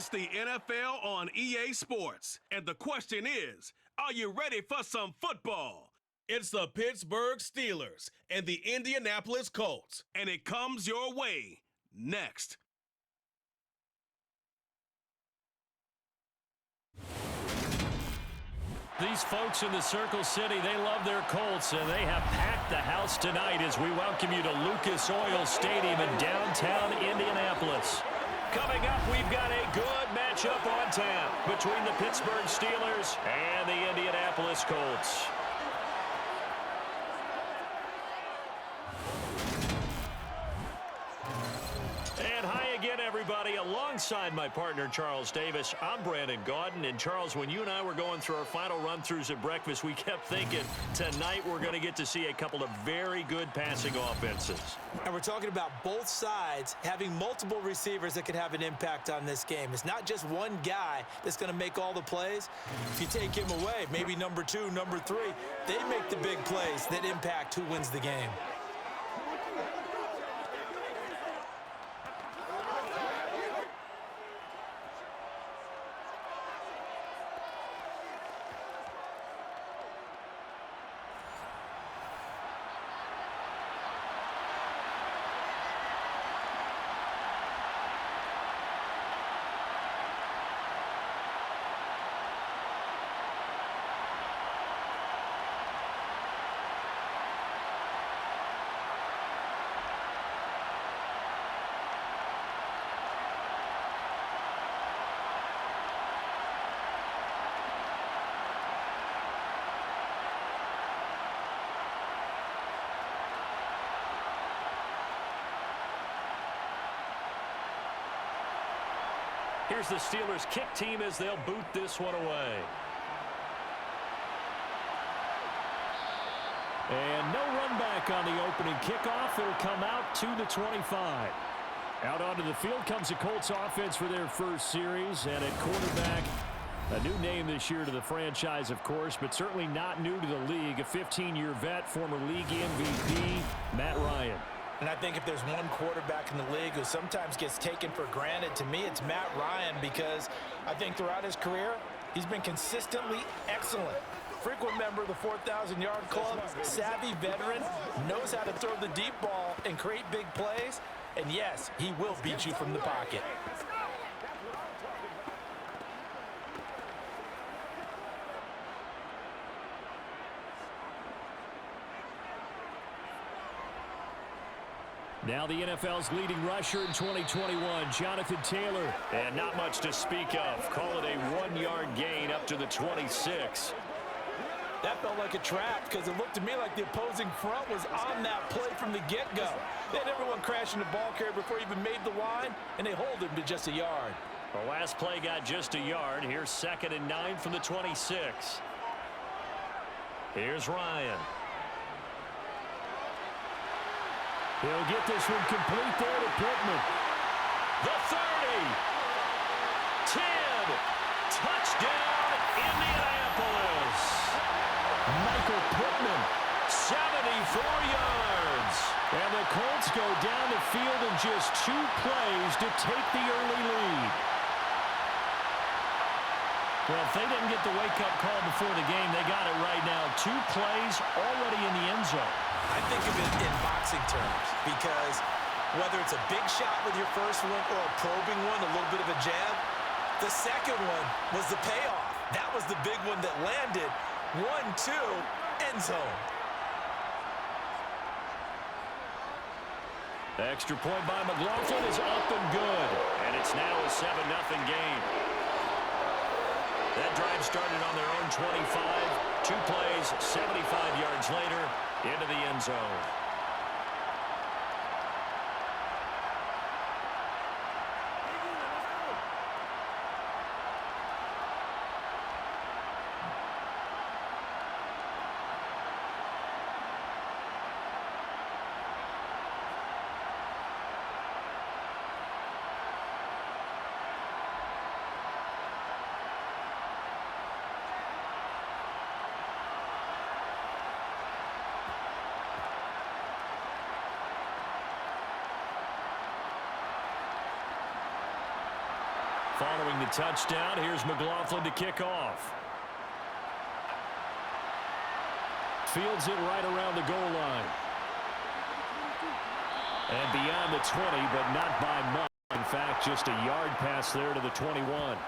It's the NFL on EA Sports. And the question is, are you ready for some football? It's the Pittsburgh Steelers and the Indianapolis Colts. And it comes your way next. These folks in the Circle City, they love their Colts, and they have packed the house tonight as we welcome you to Lucas Oil Stadium in downtown Indianapolis. Coming up, we've got a good matchup on tap between the Pittsburgh Steelers and the Indianapolis Colts. And hi again, everybody. Alongside my partner, Charles Davis, I'm Brandon Gaudin. And, Charles, when you and I were going through our final run-throughs at breakfast, we kept thinking tonight we're going to get to see a couple of very good passing offenses. And we're talking about both sides having multiple receivers that can have an impact on this game. It's not just one guy that's going to make all the plays. If you take him away, maybe number 2, number 3, they make the big plays that impact who wins the game. Here's the Steelers kick team as they'll boot this one away. And no run back on the opening kickoff. It'll come out to the 25. Out onto the field comes the Colts offense for their first series. And at quarterback, a new name this year to the franchise, of course, but certainly not new to the league. A 15-year vet, former league MVP, Matt Ryan. And I think if there's one quarterback in the league who sometimes gets taken for granted, to me it's Matt Ryan, because I think throughout his career, he's been consistently excellent. Frequent member of the 4,000-yard club, savvy veteran, knows how to throw the deep ball and create big plays. And yes, he will beat you from the pocket. Now the NFL's leading rusher in 2021, Jonathan Taylor. And not much to speak of. Call it a 1-yard gain up to the 26. That felt like a trap because it looked to me like the opposing front was on that play from the get-go. They had everyone crashing the ball carrier before he even made the line, and they hold him to just a yard. The last play got just a yard. Here's 2nd and 9 from the 26. Here's Ryan. He'll get this one complete there to Pittman. The 30. 10. Touchdown, Indianapolis. Michael Pittman, 74 yards. And the Colts go down the field in just 2 plays to take the early lead. Well, if they didn't get the wake-up call before the game, they got it right now. 2 plays already in the end zone. I think of it in boxing terms, because whether it's a big shot with your first one or a probing one, a little bit of a jab, the second one was the payoff. That was the big one that landed. 1-2, end zone. The extra point by McLaughlin is up and good. And it's now a 7-0 game. That drive started on their own 25. 2 plays, 75 yards later, into the end zone. Following the touchdown, here's McLaughlin to kick off. Fields it right around the goal line. And beyond the 20, but not by much. In fact, just a yard pass there to the 21.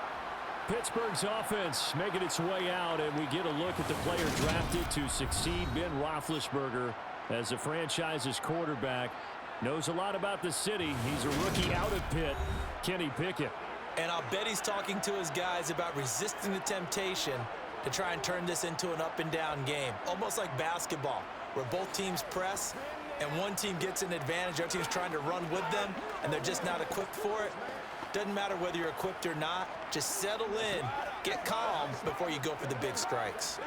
Pittsburgh's offense making its way out, and we get a look at the player drafted to succeed Ben Roethlisberger as the franchise's quarterback. Knows a lot about the city. He's a rookie out of Pitt, Kenny Pickett. And I'll bet he's talking to his guys about resisting the temptation to try and turn this into an up-and-down game. Almost like basketball, where both teams press, and one team gets an advantage. The other team's trying to run with them, and they're just not equipped for it. Doesn't matter whether you're equipped or not. Just settle in, get calm before you go for the big strikes.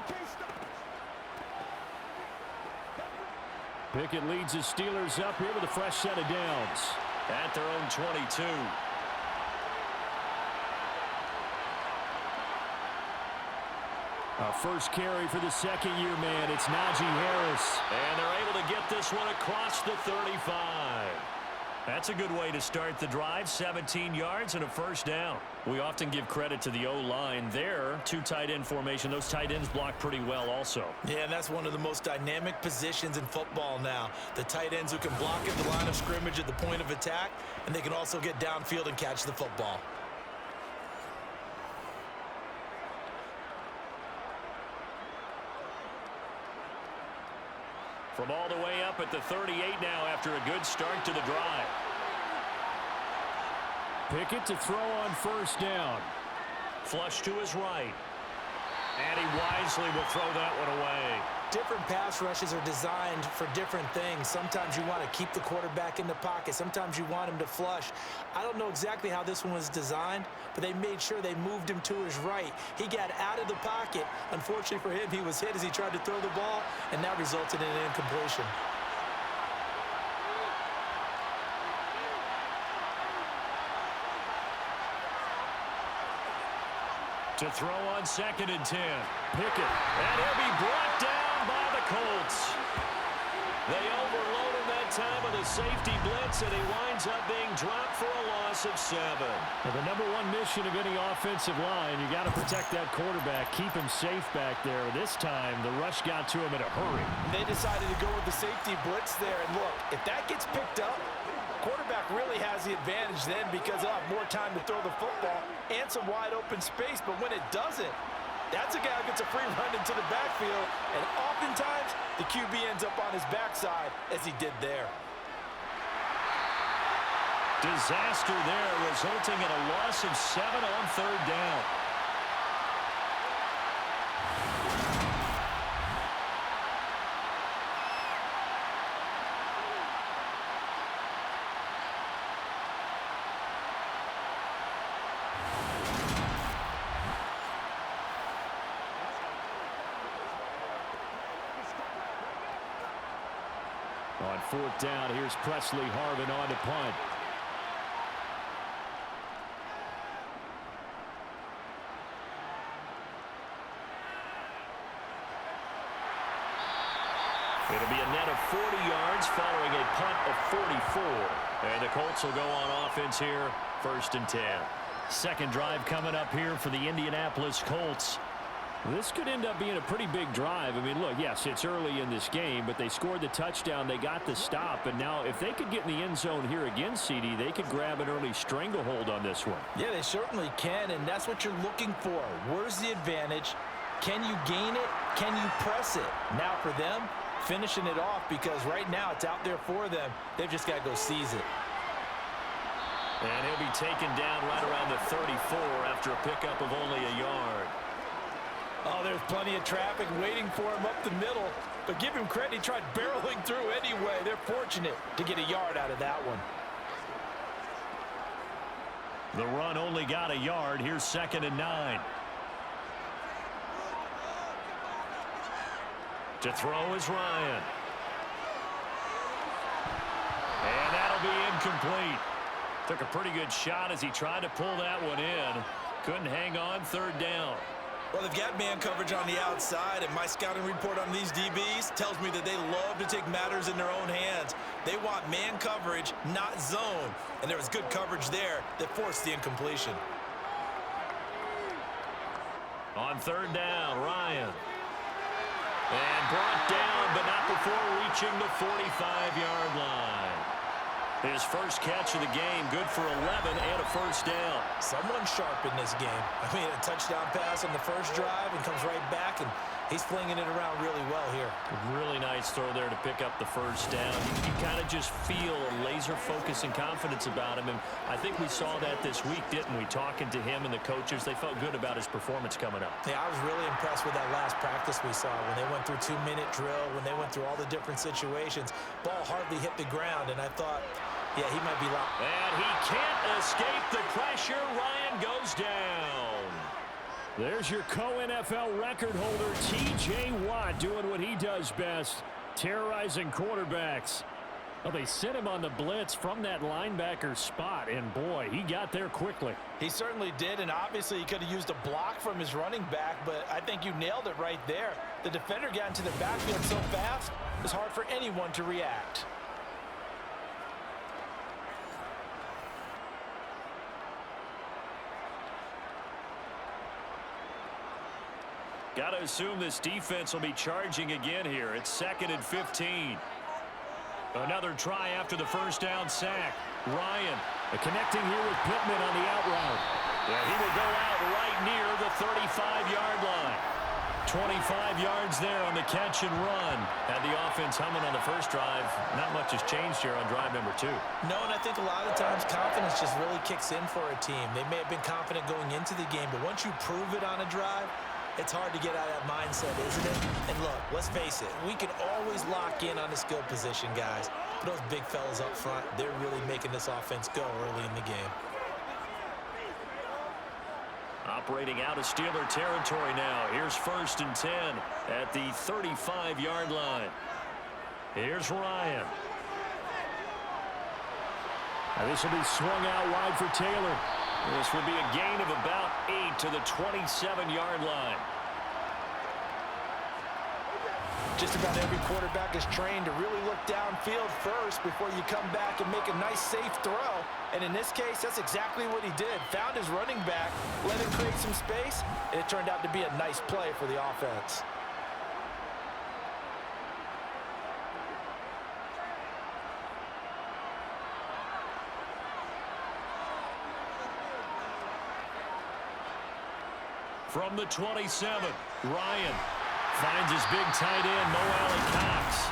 Pickett leads his Steelers up here with a fresh set of downs at their own 22. Our first carry for the second-year man. It's Najee Harris. And they're able to get this one across the 35. That's a good way to start the drive. 17 yards and a first down. We often give credit to the O-line there. Two tight end formation. Those tight ends block pretty well also. Yeah, and that's one of the most dynamic positions in football now. The tight ends who can block at the line of scrimmage at the point of attack, and they can also get downfield and catch the football. From all the way up at the 38 now after a good start to the drive. Pickett to throw on first down. Flush to his right. And he wisely will throw that one away. Different pass rushes are designed for different things. Sometimes you want to keep the quarterback in the pocket. Sometimes you want him to flush. I don't know exactly how this one was designed, but they made sure they moved him to his right. He got out of the pocket. Unfortunately for him, he was hit as he tried to throw the ball, and that resulted in an incompletion. To throw on 2nd and 10. Pickett. And he'll be brought down by the Colts. They overload him that time with a safety blitz, and he winds up being dropped for a loss of 7. Well, the number one mission of any offensive line, you got to protect that quarterback, keep him safe back there. This time, the rush got to him in a hurry. They decided to go with the safety blitz there, and look, if that gets picked up, quarterback really has the advantage then because he'll have more time to throw the football and some wide open space. But when it doesn't, that's a guy who gets a free run into the backfield, and oftentimes the QB ends up on his backside as he did there. Disaster there, resulting in a loss of 7 on 3rd down. On 4th down, here's Presley Harvin on to punt. It'll be a net of 40 yards following a punt of 44. And the Colts will go on offense here, 1st and 10. Second drive coming up here for the Indianapolis Colts. This could end up being a pretty big drive. I mean, look, yes, it's early in this game, but they scored the touchdown. They got the stop. And now if they could get in the end zone here again, CD, they could grab an early stranglehold on this one. Yeah, they certainly can, and that's what you're looking for. Where's the advantage? Can you gain it? Can you press it? Now for them, finishing it off because right now it's out there for them. They've just got to go seize it. And he'll be taken down right around the 34 after a pickup of only a yard. Oh, there's plenty of traffic waiting for him up the middle. But give him credit, he tried barreling through anyway. They're fortunate to get a yard out of that one. The run only got a yard. Here's 2nd and 9. To throw is Ryan. And that'll be incomplete. Took a pretty good shot as he tried to pull that one in. Couldn't hang on, 3rd down. Well, they've got man coverage on the outside, and my scouting report on these DBs tells me that they love to take matters in their own hands. They want man coverage, not zone. And there was good coverage there that forced the incompletion. On third down, Ryan. And brought down, but not before reaching the 45-yard line. His first catch of the game, good for 11 and a first down. Someone sharp in this game. I mean, a touchdown pass on the first drive and comes right back, and he's flinging it around really well here. Really nice throw there to pick up the first down. You kind of just feel a laser focus and confidence about him, and I think we saw that this week, didn't we? Talking to him and the coaches, they felt good about his performance coming up. Yeah, I was really impressed with that last practice we saw when they went through 2-minute drill, when they went through all the different situations. Ball hardly hit the ground, and I thought, yeah, he might be locked. And he can't escape the pressure. Ryan goes down. There's your co-NFL record holder, T.J. Watt, doing what he does best, terrorizing quarterbacks. Well, they sent him on the blitz from that linebacker spot, and boy, he got there quickly. He certainly did, and obviously he could have used a block from his running back, but I think you nailed it right there. The defender got into the backfield so fast, it's hard for anyone to react. Got to assume this defense will be charging again here. It's 2nd and 15. Another try after the first down sack. Ryan connecting here with Pittman on the out route. Yeah, he will go out right near the 35-yard line. 25 yards there on the catch and run. Had the offense humming on the first drive. Not much has changed here on drive number 2. No, and I think a lot of times confidence just really kicks in for a team. They may have been confident going into the game, but once you prove it on a drive, it's hard to get out of that mindset, isn't it? And look, let's face it, we can always lock in on the skill position, guys. But those big fellas up front, they're really making this offense go early in the game. Operating out of Steeler territory now. Here's 1st and 10 at the 35-yard line. Here's Ryan. Now this will be swung out wide for Taylor. This will be a gain of about 8 to the 27-yard line. Just about every quarterback is trained to really look downfield first before you come back and make a nice, safe throw. And in this case, that's exactly what he did. Found his running back, let him create some space, and it turned out to be a nice play for the offense. From the 27, Ryan finds his big tight end, Mo Alley-Cox.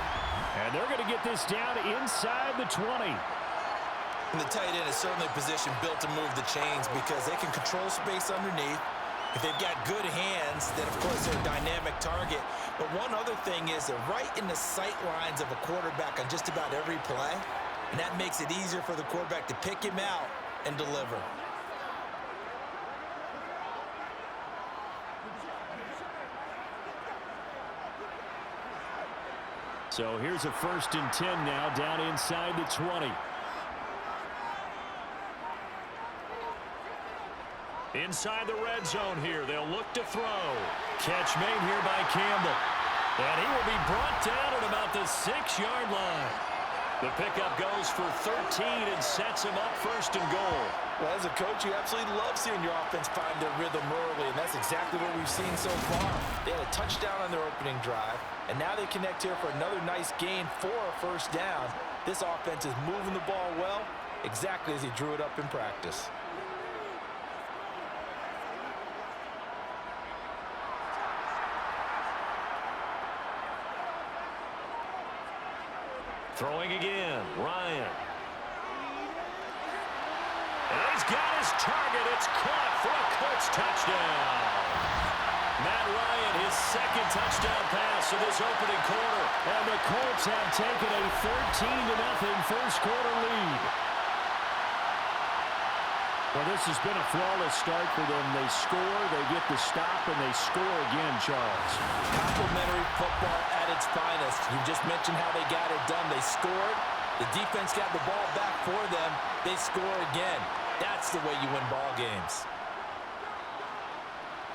And they're going to get this down inside the 20. And the tight end is certainly a position built to move the chains because they can control space underneath. If they've got good hands, then of course they're a dynamic target. But one other thing is they're right in the sight lines of a quarterback on just about every play. And that makes it easier for the quarterback to pick him out and deliver. So here's a 1st and 10 now down inside the 20. Inside the red zone here. They'll look to throw. Catch made here by Campbell. And he will be brought down at about the 6-yard line. The pickup goes for 13 and sets him up 1st and goal. Well, as a coach, you absolutely love seeing your offense find their rhythm early, and that's exactly what we've seen so far. They had a touchdown on their opening drive, and now they connect here for another nice gain for a 1st down. This offense is moving the ball well, exactly as he drew it up in practice. Throwing again, Ryan. And he's got his target. It's caught for a Colts touchdown. Matt Ryan, his 2nd touchdown pass of this opening quarter. And the Colts have taken a 13-0 first quarter lead. Well, this has been a flawless start for them. They score, they get the stop, and they score again, Charles. Complimentary football at its finest. You just mentioned how they got it done. They scored. The defense got the ball back for them. They score again. That's the way you win ball games.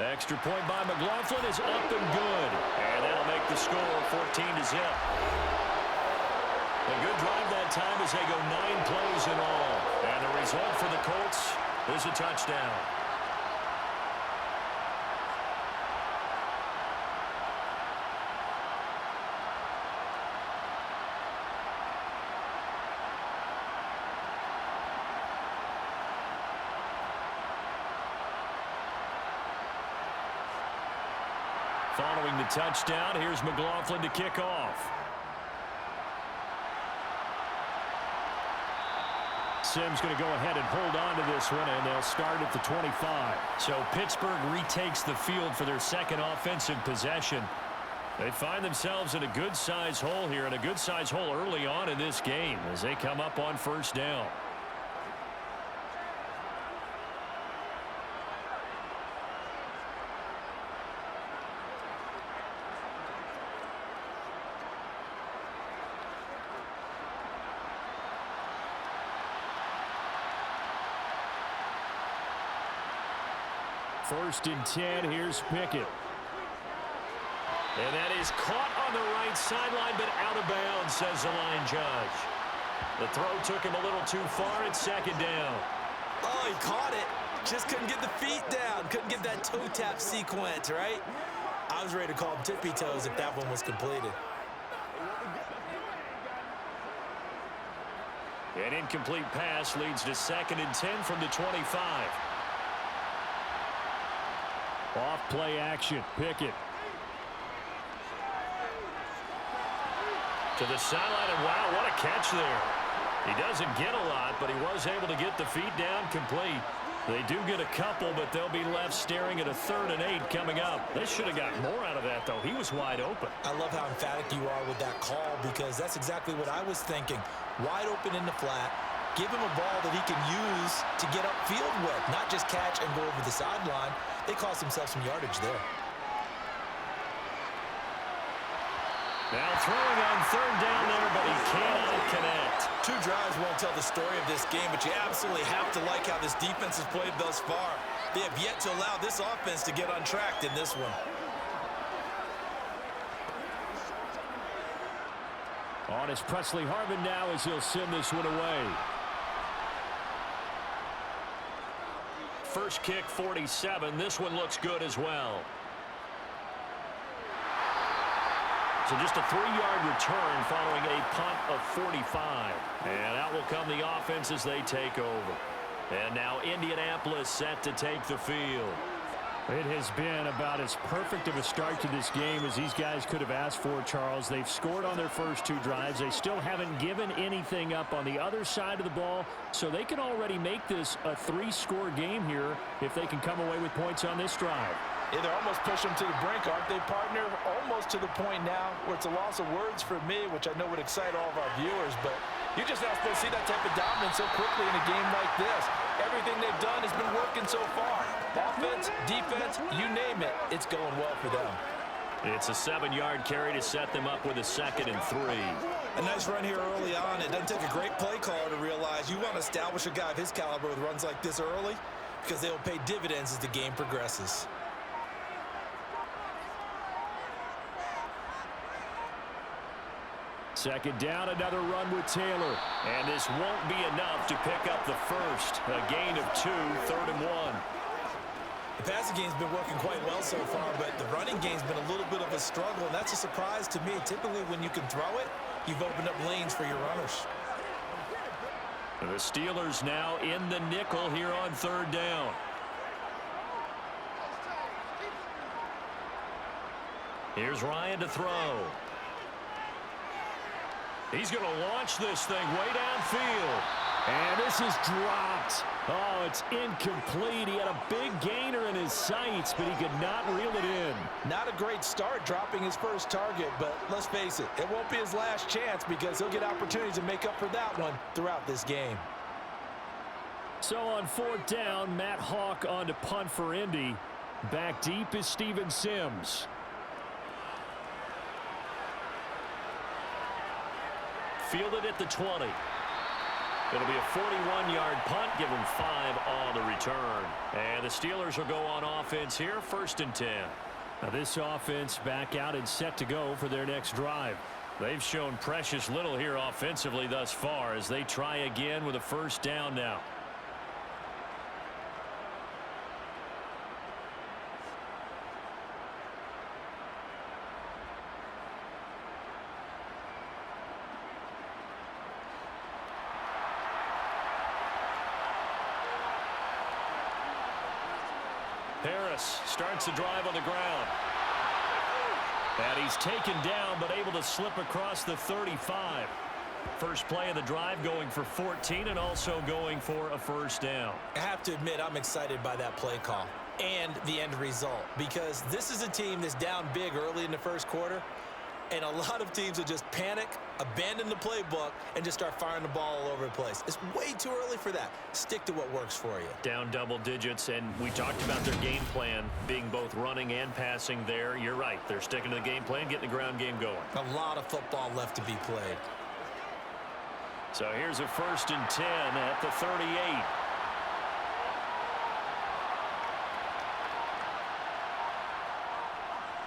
Extra point by McLaughlin is up and good. And that'll make the score 14-0. A good drive that time as they go 9 plays in all. And the result for the Colts is a touchdown. Following the touchdown, here's McLaughlin to kick off. Sims going to go ahead and hold on to this one, and they'll start at the 25. So Pittsburgh retakes the field for their second offensive possession. They find themselves in a good-sized hole here, and a good-sized hole early on in this game as they come up on first down. First and 10, here's Pickett. And that is caught on the right sideline, but out of bounds, says the line judge. The throw took him a little too far at second down. Oh, he caught it. Just couldn't get the feet down. Couldn't get that toe tap sequence, right? I was ready to call him tippy toes if that one was completed. An incomplete pass leads to second and 10 from the 25. Off play action, Pickett. To the sideline, and wow, what a catch there. He doesn't get a lot, but he was able to get the feet down complete. They do get a couple, but they'll be left staring at a 3rd and 8 coming up. They should have got more out of that, though. He was wide open. I love how emphatic you are with that call, because that's exactly what I was thinking. Wide open in the flat. Give him a ball that he can use to get upfield with, not just catch and go over the sideline. They cost themselves some yardage there. Now throwing on 3rd down there, but he cannot connect. 2 drives won't tell the story of this game, but you absolutely have to like how this defense has played thus far. They have yet to allow this offense to get untracked in this one. On is Presley Harvin now as he'll send this one away. First kick, 47. This one looks good as well. So just a 3-yard return following a punt of 45. And out will come the offense as they take over. And now Indianapolis set to take the field. It has been about as perfect of a start to this game as these guys could have asked for, Charles. They've scored on their first 2 drives. They still haven't given anything up on the other side of the ball, so they can already make this a 3-score game here if they can come away with points on this drive. Yeah, they're almost pushing them to the brink, aren't they, partner? Almost to the point now where it's a loss of words for me, which I know would excite all of our viewers, but you're just not supposed to see that type of dominance so quickly in a game like this. Everything they've done has been working so far. Offense, defense, you name it, it's going well for them. It's a 7-yard carry to set them up with a 2nd and 3. A nice run here early on. It doesn't take a great play caller to realize you want to establish a guy of his caliber with runs like this early because they'll pay dividends as the game progresses. Second down, another run with Taylor. And this won't be enough to pick up the first. A gain of 2, 3rd and 1. The passing game's been working quite well so far, but the running game's been a little bit of a struggle, and that's a surprise to me. Typically, when you can throw it, you've opened up lanes for your runners. The Steelers now in the nickel here on 3rd down. Here's Ryan to throw. He's going to launch this thing way downfield. And this is dropped. Oh, it's incomplete. He had a big gainer in his sights, but he could not reel it in. Not a great start dropping his first target, but let's face it, it won't be his last chance because he'll get opportunities to make up for that one throughout this game. So on 4th down, Matt Hawk on to punt for Indy. Back deep is Steven Sims. Fielded at the 20. It'll be a 41-yard punt, give him 5 on the return. And the Steelers will go on offense here, 1st and 10. Now this offense back out and set to go for their next drive. They've shown precious little here offensively thus far as they try again with a 1st down now. Harris starts the drive on the ground. And he's taken down, but able to slip across the 35. First play of the drive going for 14 and also going for a first down. I have to admit, I'm excited by that play call and the end result, because this is a team that's down big early in the first quarter, and a lot of teams will just panic, abandon the playbook, and just start firing the ball all over the place. It's way too early for that. Stick to what works for you. Down double digits, and we talked about their game plan being both running and passing there. You're right. They're sticking to the game plan, getting the ground game going. A lot of football left to be played. So here's a 1st and 10 at the 38.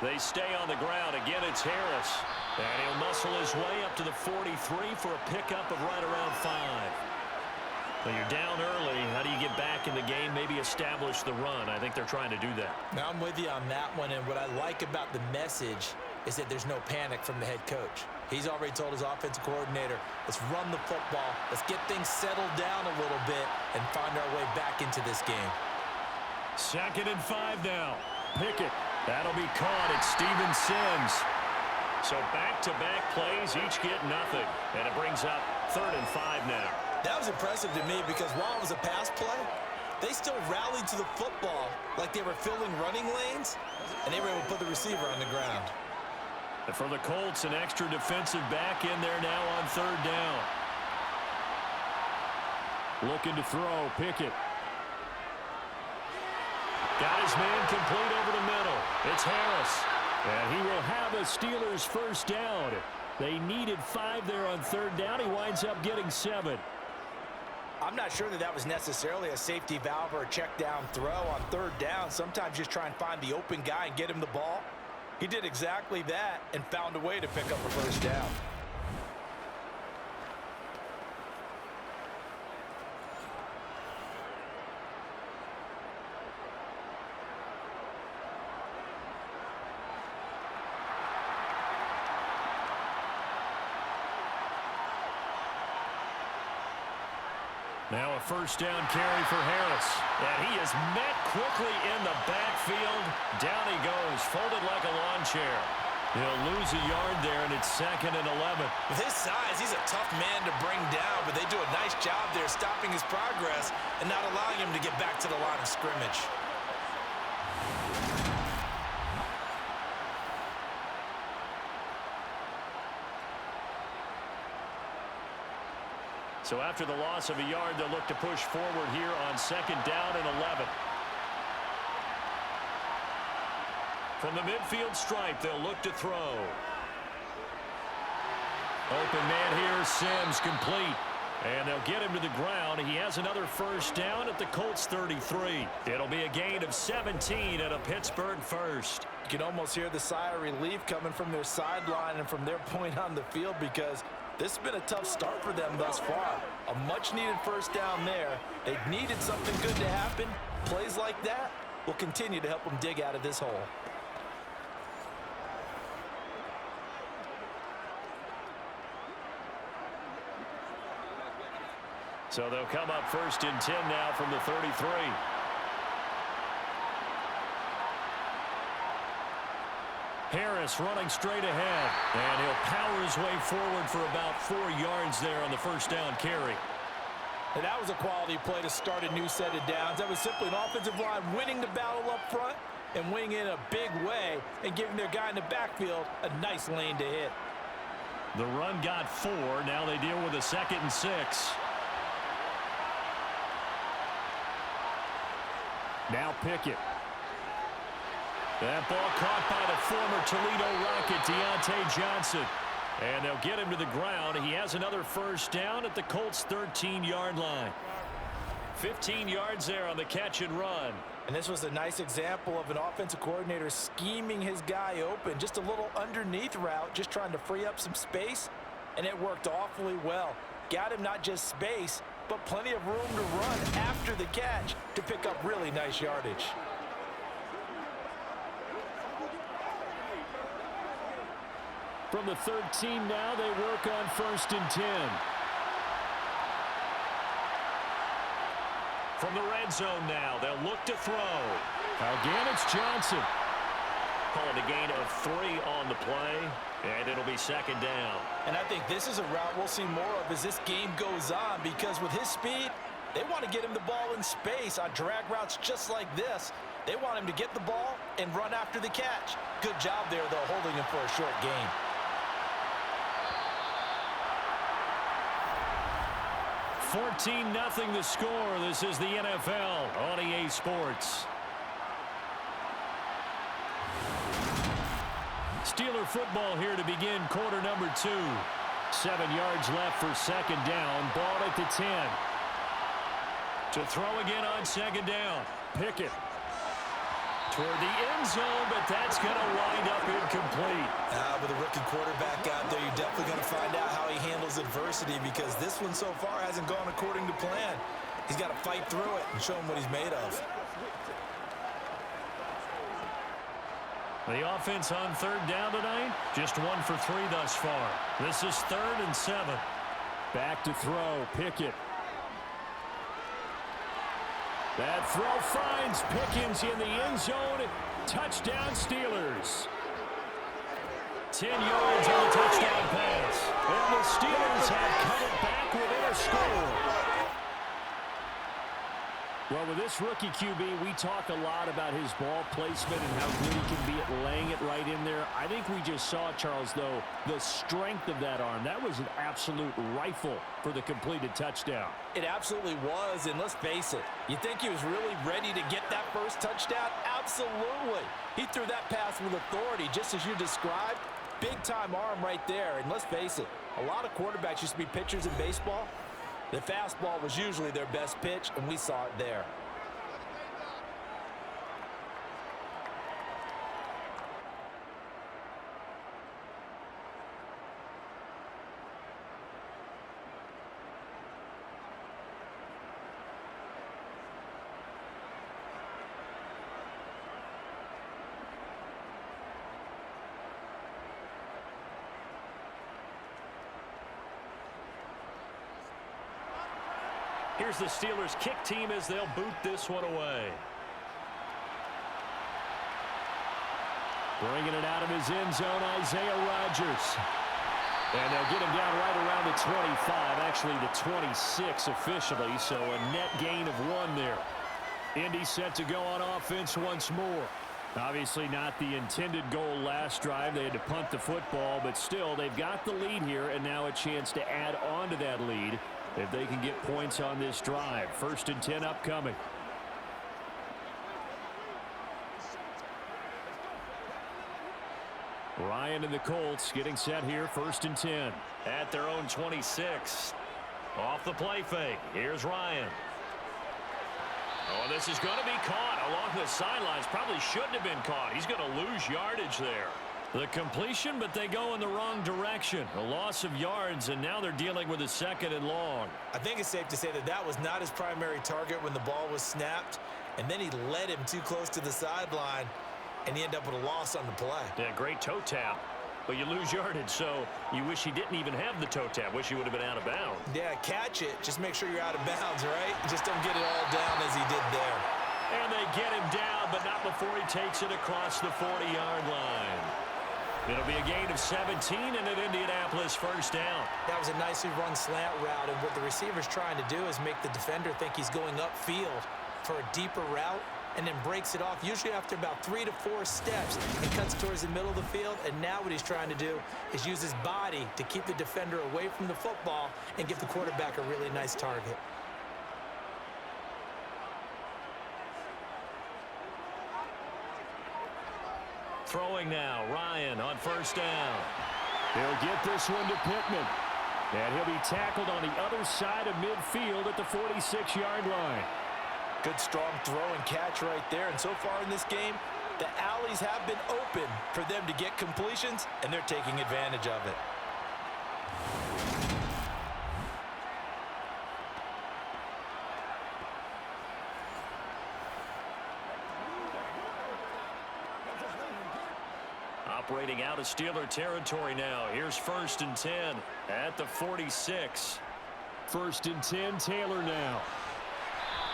They stay on the ground. Again, it's Harris. And he'll muscle his way up to the 43 for a pickup of right around 5. When you're down early, how do you get back in the game, maybe establish the run? I think they're trying to do that. Now, I'm with you on that one, and what I like about the message is that there's no panic from the head coach. He's already told his offensive coordinator, let's run the football, let's get things settled down a little bit and find our way back into this game. 2nd and 5 now. Pickett. That'll be caught at Steven Sims. So back-to-back plays, each get nothing. And it brings up 3rd and 5 now. That was impressive to me because while it was a pass play, they still rallied to the football like they were filling running lanes, and they were able to put the receiver on the ground. And for the Colts, an extra defensive back in there now on 3rd down. Looking to throw, Pickett. Got his man complete over the middle. It's Harris. And he will have a Steelers first down. They needed 5 there on 3rd down. He winds up getting 7. I'm not sure that was necessarily a safety valve or a check down throw on 3rd down. Sometimes just try and find the open guy and get him the ball. He did exactly that and found a way to pick up a first down. Now a first down carry for Harris. And he is met quickly in the backfield. Down he goes, folded like a lawn chair. He'll lose a yard there, and it's 2nd and 11. With his size, he's a tough man to bring down, but they do a nice job there stopping his progress and not allowing him to get back to the line of scrimmage. So after the loss of a yard, they'll look to push forward here on 2nd down and 11. From the midfield stripe, they'll look to throw. Open man here, Sims complete. And they'll get him to the ground. He has another first down at the Colts 33. It'll be a gain of 17 and a Pittsburgh first. You can almost hear the sigh of relief coming from their sideline and from their point on the field, because this has been a tough start for them thus far. A much-needed first down there. They needed something good to happen. Plays like that will continue to help them dig out of this hole. So they'll come up 1st and 10 now from the 33. Harris running straight ahead, and he'll power his way forward for about 4 yards there on the first down carry. And that was a quality play to start a new set of downs. That was simply an offensive line winning the battle up front and winning in a big way and giving their guy in the backfield a nice lane to hit. The run got 4. Now they deal with a 2nd and 6. Now Pickett. That ball caught by the former Toledo Rocket, Deontay Johnson. And they'll get him to the ground. He has another first down at the Colts' 13-yard line. 15 yards there on the catch and run. And this was a nice example of an offensive coordinator scheming his guy open. Just a little underneath route, just trying to free up some space. And it worked awfully well. Got him not just space, but plenty of room to run after the catch to pick up really nice yardage. From the 13 now, they work on 1st and 10. From the red zone now, they'll look to throw. Again, it's Johnson. calling a gain of 3 on the play, and it'll be second down. And I think this is a route we'll see more of as this game goes on, because with his speed, they want to get him the ball in space on drag routes just like this. They want him to get the ball and run after the catch. Good job there, though, holding him for a short gain. $14-0 the score. This is the NFL on EA Sports. Steeler football here to begin quarter number 2. 7 yards left for second down. Ball at the 10. To throw again on second down. Pickett toward the end zone, but that's going to wind up incomplete. With a rookie quarterback out there, you're definitely going to find out how he handles adversity, because this one so far hasn't gone according to plan. He's got to fight through it and show him what he's made of. The offense on third down tonight, just 1 for 3 thus far. This is 3rd and 7. Back to throw, Pickett. That throw finds Pickens in the end zone. Touchdown, Steelers. 10 yards on the touchdown pass. And the Steelers have come it back within a score. Well, with this rookie QB, we talk a lot about his ball placement and how good he can be at laying it right in there. I think we just saw, Charles, though, the strength of that arm. That was an absolute rifle for the completed touchdown. It absolutely was, and let's face it, you think he was really ready to get that first touchdown? Absolutely. He threw that pass with authority, just as you described. Big-time arm right there, and let's face it, a lot of quarterbacks used to be pitchers in baseball. The fastball was usually their best pitch, and we saw it there. Here's the Steelers' kick team as they'll boot this one away. Bringing it out of his end zone, Isaiah Rodgers. And they'll get him down right around the 25, actually the 26 officially, so a net gain of 1 there. Indy set to go on offense once more. Obviously not the intended goal last drive. They had to punt the football, but still they've got the lead here, and now a chance to add on to that lead if they can get points on this drive. 1st and 10 upcoming. Ryan and the Colts getting set here. 1st and 10. At their own 26. Off the play fake. Here's Ryan. Oh, this is going to be caught along the sidelines. Probably shouldn't have been caught. He's going to lose yardage there. The completion, but they go in the wrong direction. A loss of yards, and now they're dealing with a 2nd and long. I think it's safe to say that that was not his primary target when the ball was snapped, and then he led him too close to the sideline, and he ended up with a loss on the play. Yeah, great toe tap, but you lose yardage, so you wish he didn't even have the toe tap. Wish he would have been out of bounds. Yeah, catch it. Just make sure you're out of bounds, right? Just don't get it all down as he did there. And they get him down, but not before he takes it across the 40-yard line. It'll be a gain of 17 and an Indianapolis 1st down. That was a nicely run slant route, and what the receiver's trying to do is make the defender think he's going upfield for a deeper route, and then breaks it off, usually after about 3 to 4 steps, and cuts towards the middle of the field. And now what he's trying to do is use his body to keep the defender away from the football and give the quarterback a really nice target. Throwing now, Ryan on 1st down. He'll get this one to Pittman. And he'll be tackled on the other side of midfield at the 46-yard line. Good strong throw and catch right there. And so far in this game, the alleys have been open for them to get completions, and they're taking advantage of it. Operating out of Steeler territory now. Here's 1st and 10 at the 46. 1st and 10, Taylor now.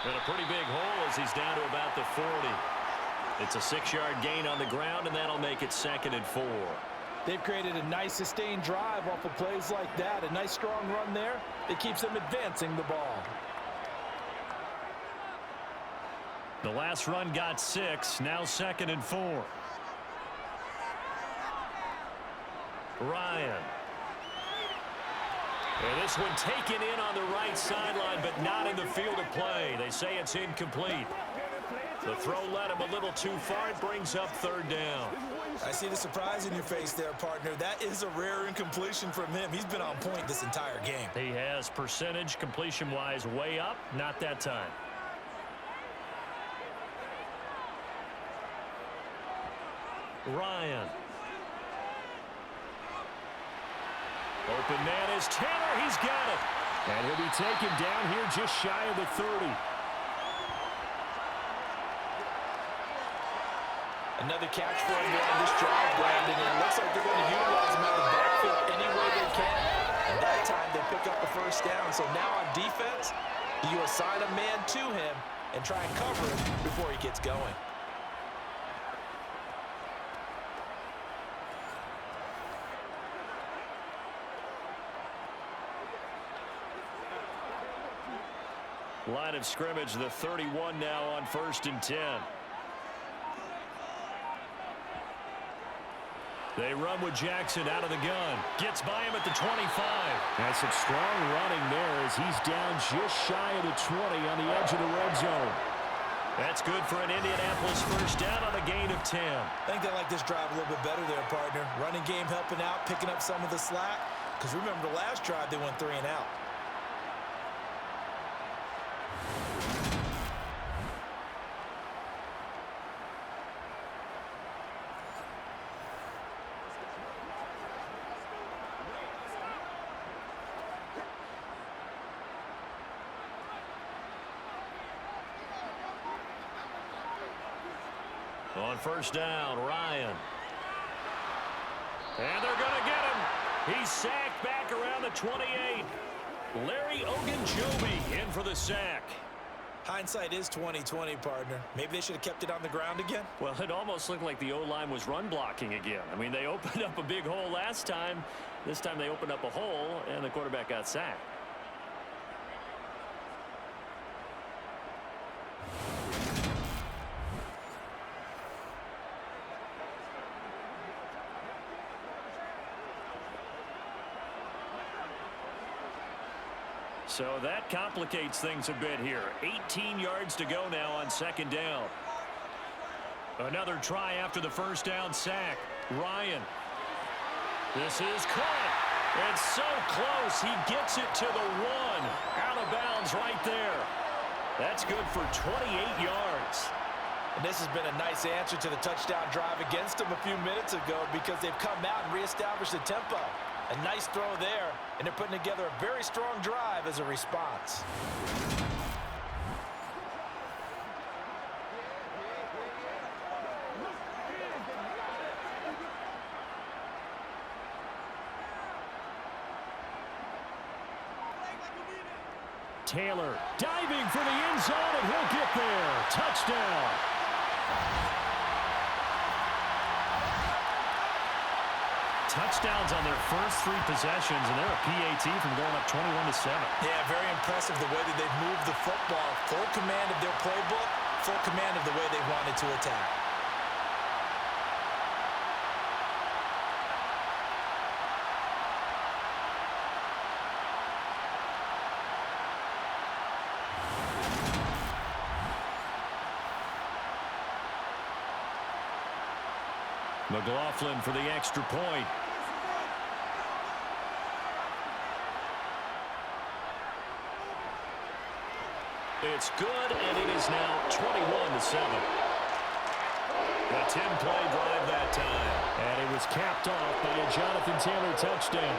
And a pretty big hole as he's down to about the 40. It's a 6-yard gain on the ground, and that'll make it 2nd and 4. They've created a nice sustained drive off of plays like that. A nice strong run there that keeps them advancing the ball. The last run got 6. Now 2nd and 4. Ryan. And this one taken in on the right sideline, but not in the field of play. They say it's incomplete. The throw led him a little too far. It brings up 3rd down. I see the surprise in your face there, partner. That is a rare incompletion from him. He's been on point this entire game. He has percentage completion-wise way up. Not that time. Ryan. Open man is Taylor. He's got it. And he'll be taken down here just shy of the 30. Another catch for him on this drive, Brandon. And it looks like they're going to utilize him out of the backfield any way they can. And that time they pick up the 1st down. So now on defense, you assign a man to him and try and cover him before he gets going. Line of scrimmage, the 31 now on 1st and 10. They run with Jackson out of the gun. Gets by him at the 25. That's some strong running there as he's down just shy of the 20 on the edge of the red zone. That's good for an Indianapolis 1st down on a gain of 10. I think they like this drive a little bit better there, partner. Running game helping out, picking up some of the slack. Because remember the last drive, they went 3 and out. On 1st down, Ryan. And they're going to get him. He's sacked back around the 28. Larry Ogunjobi in for the sack. Hindsight is 20/20, partner. Maybe they should have kept it on the ground again. Well, it almost looked like the O-line was run blocking again. I mean, they opened up a big hole last time. This time they opened up a hole, and the quarterback got sacked. So that complicates things a bit here. 18 yards to go now on 2nd down. Another try after the 1st down sack. Ryan. This is caught. It's so close. He gets it to the 1. Out of bounds right there. That's good for 28 yards. And this has been a nice answer to the touchdown drive against them a few minutes ago because they've come out and reestablished the tempo. A nice throw there, and they're putting together a very strong drive as a response. Taylor diving for the end zone, and he'll get there. Touchdown. Touchdowns on their first 3 possessions, and they're a PAT from going up 21-7. Yeah, very impressive the way that they've moved the football. Full command of their playbook, full command of the way they wanted to attack. McLaughlin for the extra point. It's good, and it is now 21-7. A 10-play drive that time. And it was capped off by a Jonathan Taylor touchdown.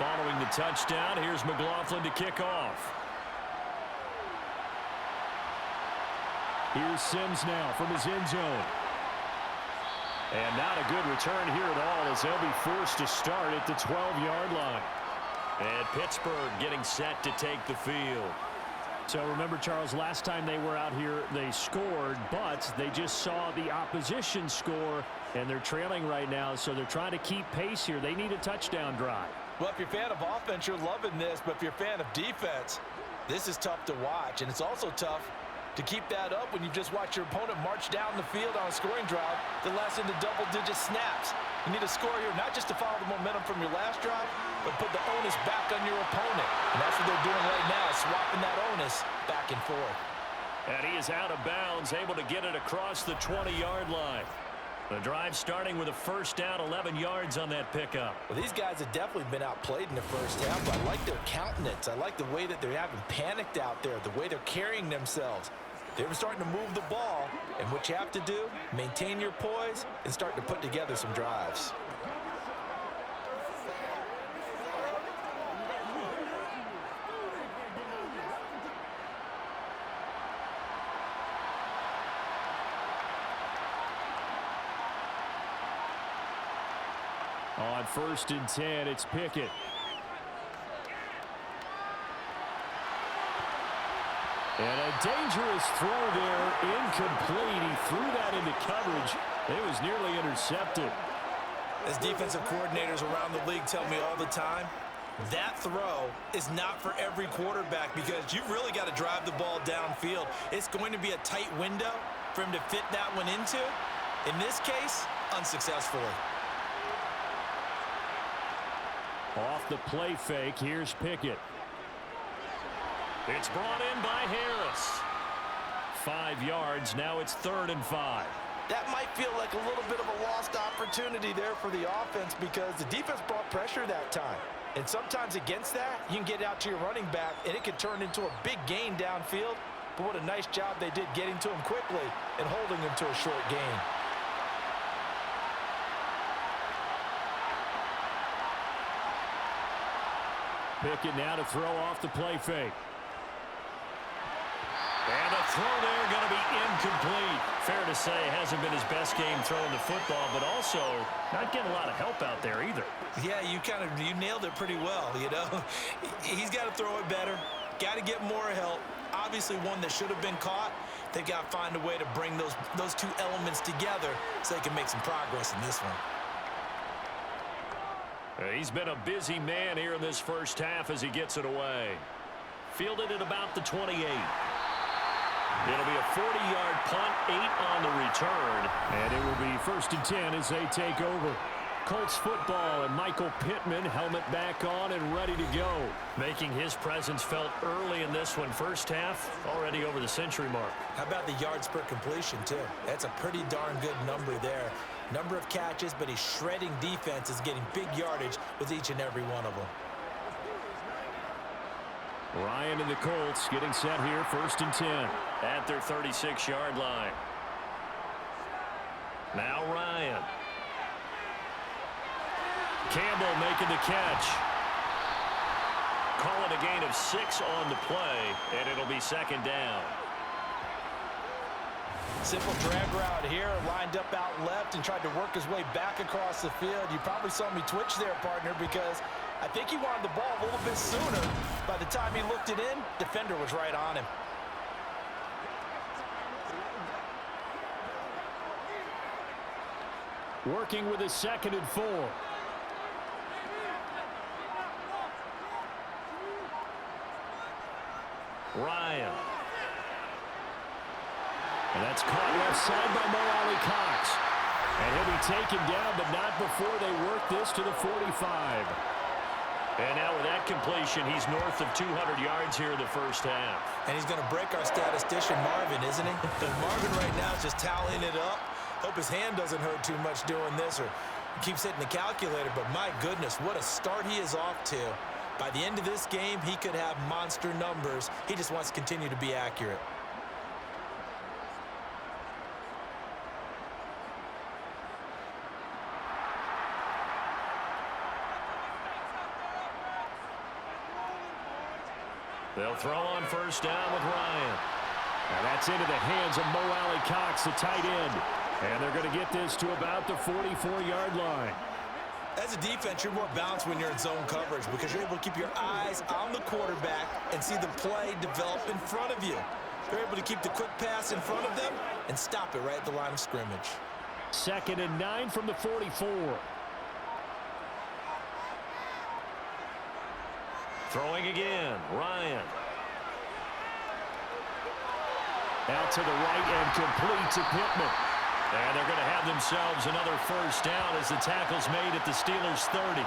Following the touchdown, here's McLaughlin to kick off. Here's Sims now from his end zone. And not a good return here at all as they'll be forced to start at the 12-yard line. And Pittsburgh getting set to take the field. So remember, Charles, last time they were out here, they scored, but they just saw the opposition score, and they're trailing right now, so they're trying to keep pace here. They need a touchdown drive. Well, if you're a fan of offense, you're loving this, but if you're a fan of defense, this is tough to watch, and it's also tough to keep that up when you just watch your opponent march down the field on a scoring drive that lasts into double-digit snaps. You need a score here, not just to follow the momentum from your last drive, but put the onus back on your opponent. And that's what they're doing right now, swapping that onus back and forth. And he is out of bounds, able to get it across the 20-yard line. The drive starting with a first down, 11 yards on that pickup. Well, these guys have definitely been outplayed in the first half, but I like their countenance. I like the way that they're having panicked out there, the way they're carrying themselves. They're starting to move the ball, and what you have to do, maintain your poise and start to put together some drives. On 1st and 10, it's Pickett. And a dangerous throw there, incomplete. He threw that into coverage. It was nearly intercepted. As defensive coordinators around the league tell me all the time, that throw is not for every quarterback because you've really got to drive the ball downfield. It's going to be a tight window for him to fit that one into. In this case, unsuccessfully. Off the play fake, here's Pickett. It's brought in by Harris. 5 yards, now it's 3rd and 5. That might feel like a little bit of a lost opportunity there for the offense because the defense brought pressure that time. And sometimes against that, you can get out to your running back, and it could turn into a big gain downfield. But what a nice job they did getting to him quickly and holding him to a short gain. Pickett now to throw off the play fake. And the throw there going to be incomplete. Fair to say, hasn't been his best game throwing the football, but also not getting a lot of help out there either. Yeah, you nailed it pretty well, you know. He's got to throw it better. Got to get more help. Obviously one that should have been caught. They got to find a way to bring those two elements together so they can make some progress in this one. He's been a busy man here in this first half as he gets it away. Fielded at about the 28. It'll be a 40-yard punt, 8 on the return. And it will be 1st and 10 as they take over. Colts football and Michael Pittman, helmet back on and ready to go. Making his presence felt early in this one. First half, already over the century mark. How about the yards per completion, too? That's a pretty darn good number there. Number of catches, but he's shredding defenses, getting big yardage with each and every one of them. Ryan and the Colts getting set here, 1st and 10. At their 36-yard line. Now Ryan. Campbell making the catch. Call it a gain of 6 on the play, and it'll be 2nd down. Simple drag route here, lined up out left and tried to work his way back across the field. You probably saw me twitch there, partner, because I think he wanted the ball a little bit sooner. By the time he looked it in, defender was right on him. Working with a 2nd and 4. Ryan. And that's caught left side by Mo Cox. And he'll be taken down, but not before they work this to the 45. And now with that completion, he's north of 200 yards here in the first half. And he's going to break our statistician, Marvin, isn't he? Marvin right now is just tallying it up. Hope his hand doesn't hurt too much doing this or keeps hitting the calculator. But my goodness, what a start he is off to. By the end of this game, he could have monster numbers. He just wants to continue to be accurate. They'll throw on first down with Ryan. And that's into the hands of Mo Alley Cox, the tight end. And they're going to get this to about the 44-yard line. As a defense, you're more balanced when you're in zone coverage because you're able to keep your eyes on the quarterback and see the play develop in front of you. You're able to keep the quick pass in front of them and stop it right at the line of scrimmage. 2nd and 9 from the 44. Throwing again, Ryan. Out to the right and complete to Pittman. And they're going to have themselves another first down as the tackle's made at the Steelers' 30.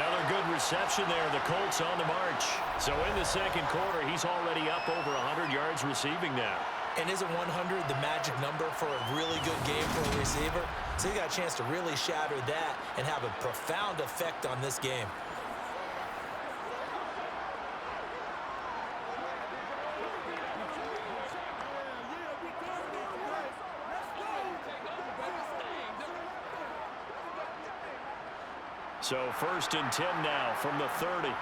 Another good reception there. The Colts on the march. So in the second quarter, he's already up over 100 yards receiving now. And isn't 100 the magic number for a really good game for a receiver? So you got a chance to really shatter that and have a profound effect on this game. So 1st and 10 now from the 30.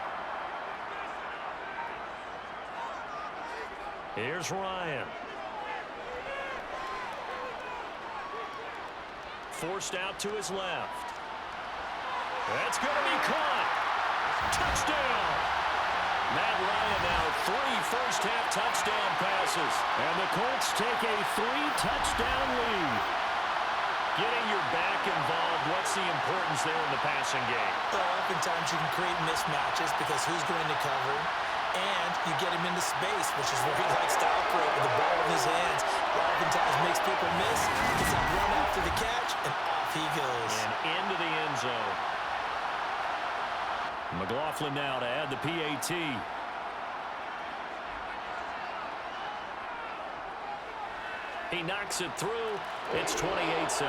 Here's Ryan. Forced out to his left. That's going to be caught. Touchdown. Matt Ryan now 3 first-half touchdown passes. And the Colts take a 3-touchdown lead. Getting your back involved, what's the importance there in the passing game? Oftentimes you can create mismatches because who's going to cover, and you get him into space, which is where he likes to operate with the ball in his hands. Oftentimes makes people miss, gets that run after the catch, and off he goes. And into the end zone. McLaughlin now to add the PAT. He knocks it through. It's 28-7.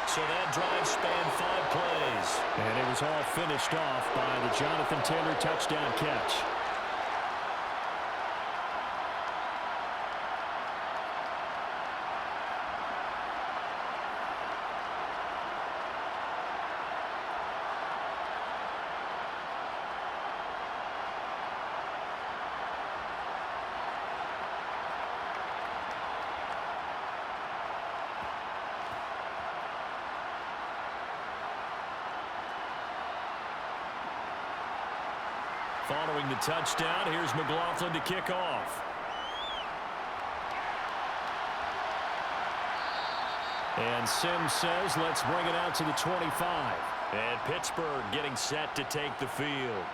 So that drive spanned 5 plays. And it was all finished off by the Jonathan Taylor touchdown catch. Following the touchdown, here's McLaughlin to kick off. And Sims says, let's bring it out to the 25. And Pittsburgh getting set to take the field.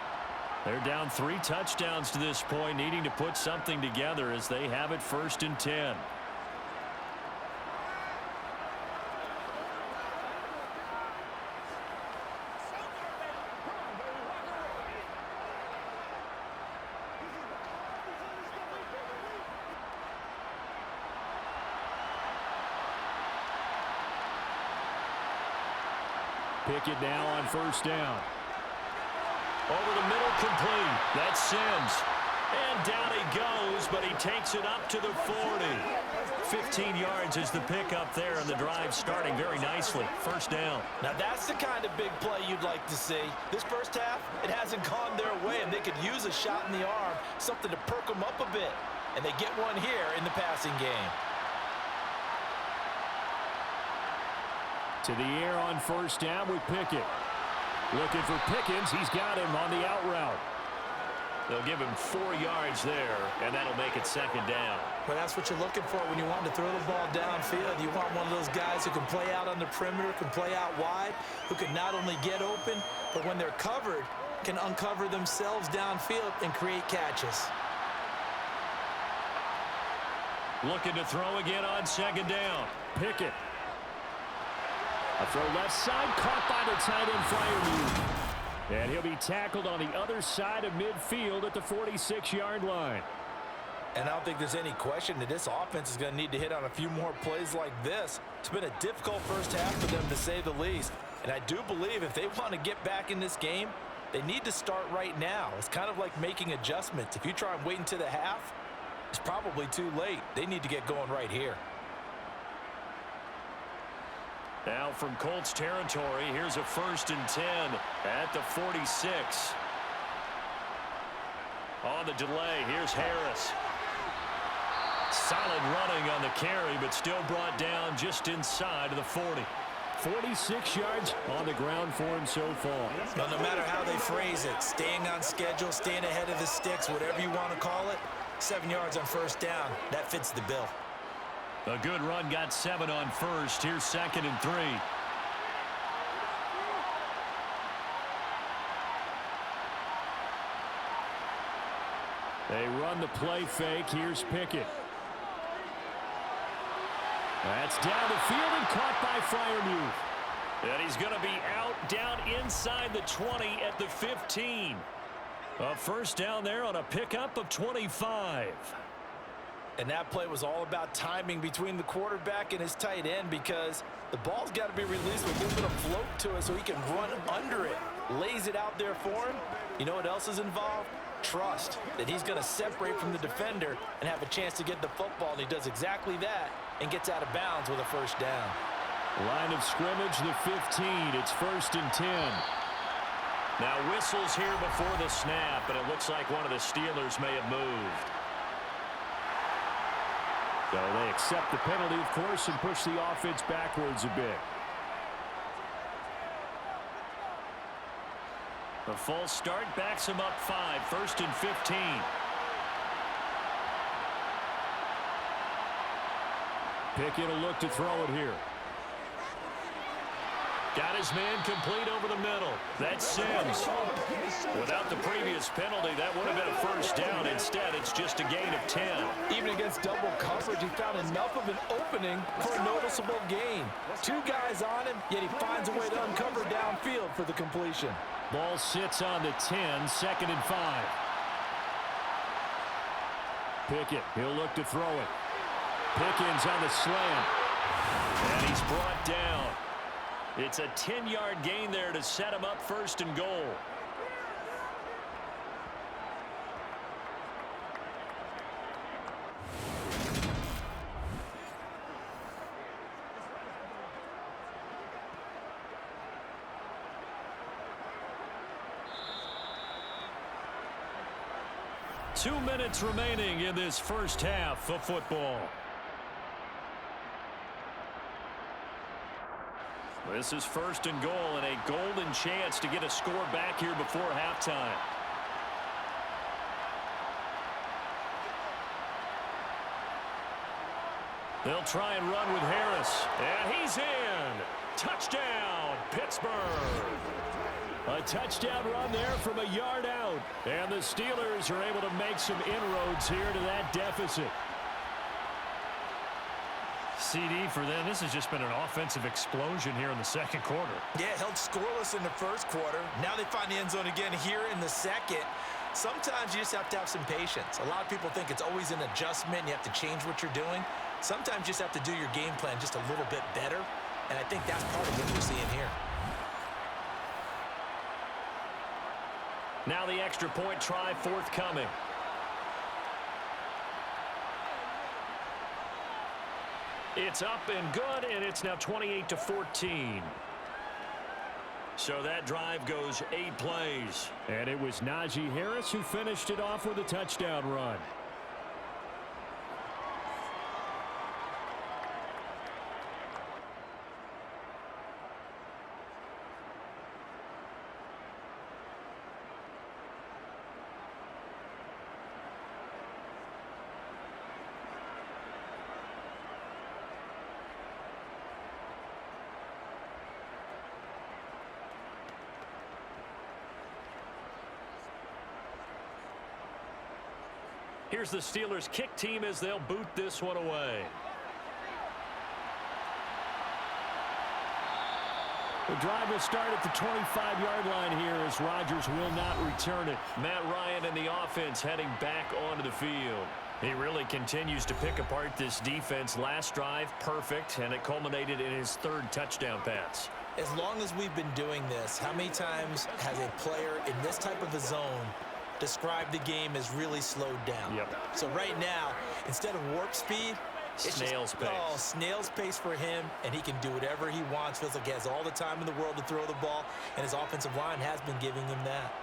They're down 3 touchdowns to this point, needing to put something together as they have it 1st and 10. Pickett now on 1st down. Over the middle, complete. That's Sims. And down he goes, but he takes it up to the 40. 15 yards is the pickup there, and the drive starting very nicely. 1st down. Now that's the kind of big play you'd like to see. This first half, it hasn't gone their way, and they could use a shot in the arm, something to perk them up a bit. And they get one here in the passing game. To the air on 1st down with Pickett. Looking for Pickens. He's got him on the out route. They'll give him 4 yards there, and that'll make it 2nd down. Well, that's what you're looking for when you want to throw the ball downfield. You want one of those guys who can play out on the perimeter, can play out wide, who can not only get open, but when they're covered, can uncover themselves downfield and create catches. Looking to throw again on 2nd down. Pickett. A throw left side, caught by the tight end Freiermuth. And he'll be tackled on the other side of midfield at the 46-yard line. And I don't think there's any question that this offense is going to need to hit on a few more plays like this. It's been a difficult first half for them, to say the least. And I do believe if they want to get back in this game, they need to start right now. It's kind of like making adjustments. If you try and wait until the half, it's probably too late. They need to get going right here. Now from Colts territory, here's a 1st and 10 at the 46. On the delay, here's Harris. Solid running on the carry, but still brought down just inside of the 40. 46 yards on the ground for him so far. Well, no matter how they phrase it, staying on schedule, staying ahead of the sticks, whatever you want to call it, 7 yards on first down, that fits the bill. A good run got 7 on first. Here's 2nd and 3. They run the play fake. Here's Pickett. That's down the field and caught by Freiermuth. And he's going to be out down inside the 20 at the 15. A first down there on a pickup of 25. And that play was all about timing between the quarterback and his tight end, because the ball's got to be released with a little bit of float to it so he can run under it. Lays it out there for him. You know what else is involved? Trust that he's going to separate from the defender and have a chance to get the football, and he does exactly that and gets out of bounds with a first down. Line of scrimmage, the 15. It's 1st and 10. Now whistles here before the snap, and it looks like one of the Steelers may have moved. So they accept the penalty, of course, and push the offense backwards a bit. The false start backs him up 5. 1st and 15. Pickett will look to throw it here. Got his man complete over the middle. That's Sims. Without the previous penalty, that would have been a first down. Instead, it's just a gain of 10. Even against double coverage, he found enough of an opening for a noticeable gain. 2 guys on him, yet he finds a way to uncover downfield for the completion. Ball sits on the 10, 2nd and 5. Pickett, he'll look to throw it. Pickens on the slant. And he's brought down. It's a 10-yard gain there to set him up 1st and goal. Two minutes remaining in this first half of football. This is 1st and goal and a golden chance to get a score back here before halftime. They'll try and run with Harris. And he's in. Touchdown, Pittsburgh. A touchdown run there from a yard out. And the Steelers are able to make some inroads here to that deficit. CD for them. This has just been an offensive explosion here in the second quarter. Yeah, held scoreless in the first quarter. Now they find the end zone again here in the second. Sometimes you just have to have some patience. A lot of people think it's always an adjustment. You have to change what you're doing. Sometimes you just have to do your game plan just a little bit better. And I think that's part of what we're seeing here. Now the extra point try forthcoming. It's up and good, and it's now 28-14. So that drive goes 8 plays. And it was Najee Harris who finished it off with a touchdown run. Here's the Steelers' kick team as they'll boot this one away. The drive will start at the 25-yard line here as Rodgers will not return it. Matt Ryan and the offense heading back onto the field. He really continues to pick apart this defense. Last drive, perfect, and it culminated in his 3rd touchdown pass. As long as we've been doing this, how many times has a player in this type of a zone described the game as really slowed down? Yep. So right now, instead of warp speed, it's snail's pace. Oh, snail's pace for him, and he can do whatever he wants. Feels like he has all the time in the world to throw the ball, and his offensive line has been giving him that.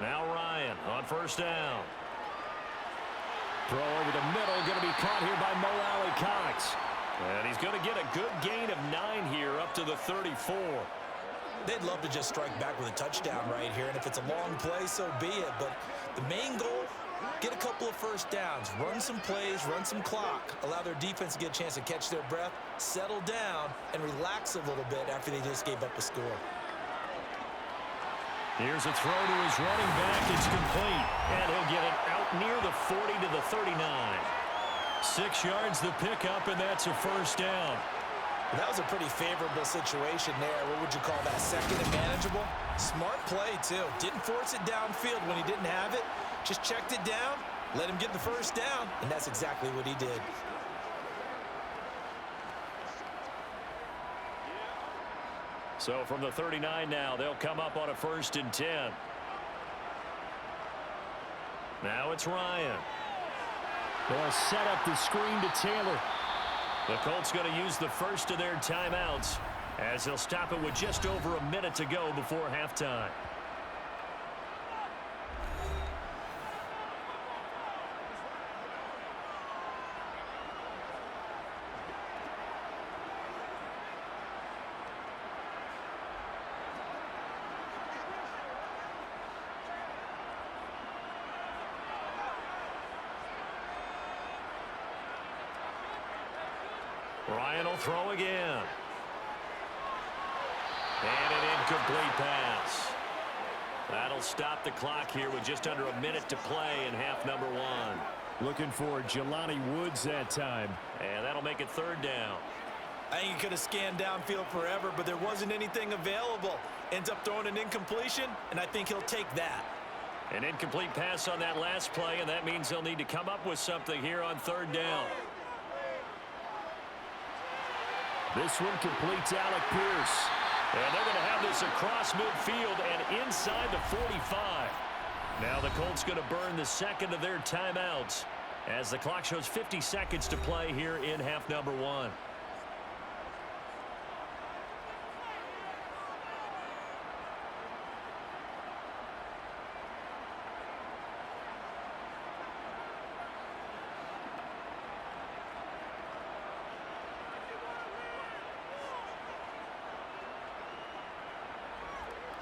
Now Ryan on first down. Throw over the middle, going to be caught here by Mo Alley-Cox. And he's going to get a good gain of 9 here up to the 34. They'd love to just strike back with a touchdown right here, and if it's a long play, so be it. But the main goal, get a couple of first downs, run some plays, run some clock, allow their defense to get a chance to catch their breath, settle down, and relax a little bit after they just gave up a score. Here's a throw to his running back. It's complete. And he'll get it out near the 40 to the 39. 6 yards the pickup, and that's a first down. That was a pretty favorable situation there. What would you call that, second and manageable? Smart play, too. Didn't force it downfield when he didn't have it. Just checked it down, let him get the first down, and that's exactly what he did. So from the 39 now, they'll come up on a 1st and 10. Now it's Ryan. They'll set up the screen to Taylor. The Colts going to use the first of their timeouts as they'll stop it with just over a minute to go before halftime. Ryan will throw again. And an incomplete pass. That'll stop the clock here with just under a minute to play in half number 1. Looking for Jelani Woods that time. And that'll make it 3rd down. I think he could have scanned downfield forever, but there wasn't anything available. Ends up throwing an incompletion, and I think he'll take that. An incomplete pass on that last play, and that means they'll need to come up with something here on 3rd down. This one completes Alec Pierce. And they're going to have this across midfield and inside the 45. Now the Colts going to burn the second of their timeouts as the clock shows 50 seconds to play here in half number 1.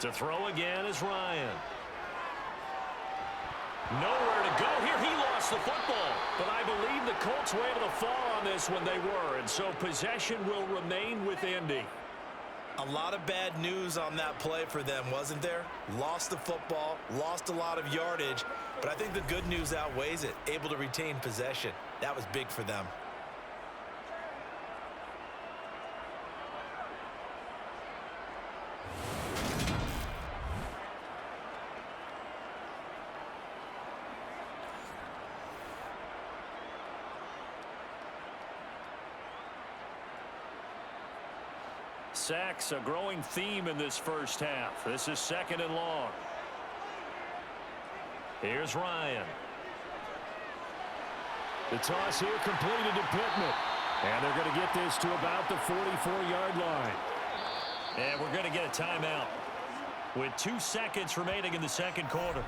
To throw again is Ryan. Nowhere to go here. He lost the football. But I believe the Colts were able to fall on this when they were. And so possession will remain with Indy. A lot of bad news on that play for them, wasn't there? Lost the football, lost a lot of yardage. But I think the good news outweighs it. Able to retain possession. That was big for them. Sacks, a growing theme in this first half. This is 2nd and long. Here's Ryan. The toss here completed to Pittman. And they're going to get this to about the 44-yard line. And we're going to get a timeout with 2 seconds remaining in the second quarter.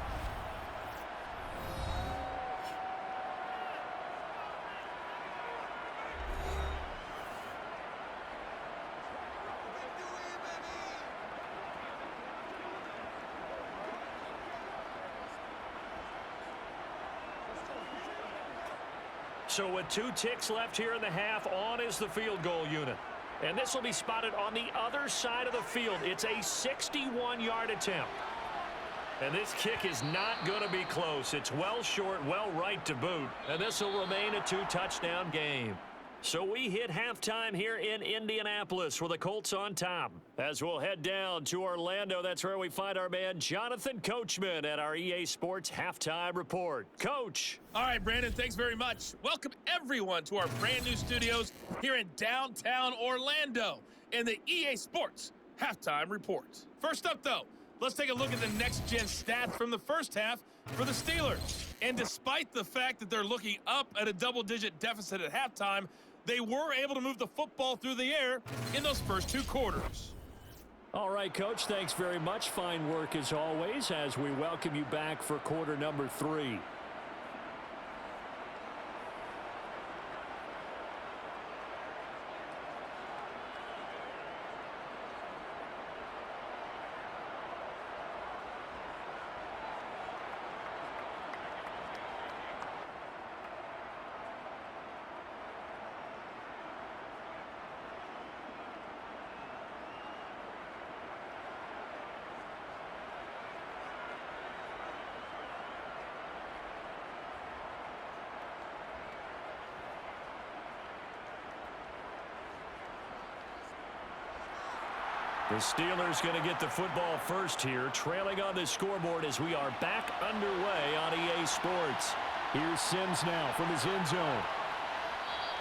So with 2 ticks left here in the half, on is the field goal unit. And this will be spotted on the other side of the field. It's a 61-yard attempt. And this kick is not going to be close. It's well short, well right to boot. And this will remain a 2-touchdown game. So we hit halftime here in Indianapolis with the Colts on top. As we'll head down to Orlando, that's where we find our man Jonathan Coachman at our EA Sports Halftime Report. Coach. All right, Brandon, thanks very much. Welcome, everyone, to our brand new studios here in downtown Orlando in the EA Sports Halftime Report. First up, though, let's take a look at the next-gen stats from the first half for the Steelers. And despite the fact that they're looking up at a double-digit deficit at halftime, they were able to move the football through the air in those first 2 quarters. All right, Coach, thanks very much. Fine work as always as we welcome you back for quarter number 3. The Steelers going to get the football first here, trailing on the scoreboard as we are back underway on EA Sports. Here's Sims now from his end zone.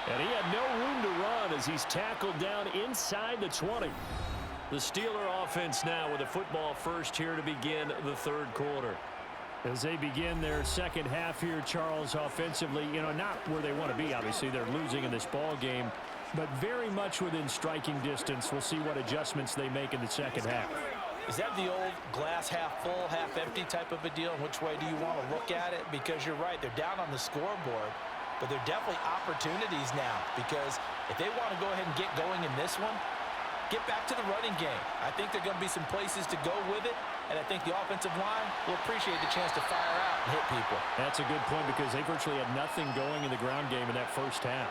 And he had no room to run as he's tackled down inside the 20. The Steeler offense now with the football first here to begin the third quarter. As they begin their second half here, Charles, offensively, not where they want to be, obviously. They're losing in this ball game, but very much within striking distance. We'll see what adjustments they make in the second half. Is that the old glass half full, half empty type of a deal? And which way do you want to look at it? Because you're right, they're down on the scoreboard, but they're definitely opportunities now, because if they want to go ahead and get going in this one, get back to the running game. I think there are going to be some places to go with it, and I think the offensive line will appreciate the chance to fire out and hit people. That's a good point, because they virtually had nothing going in the ground game in that first half.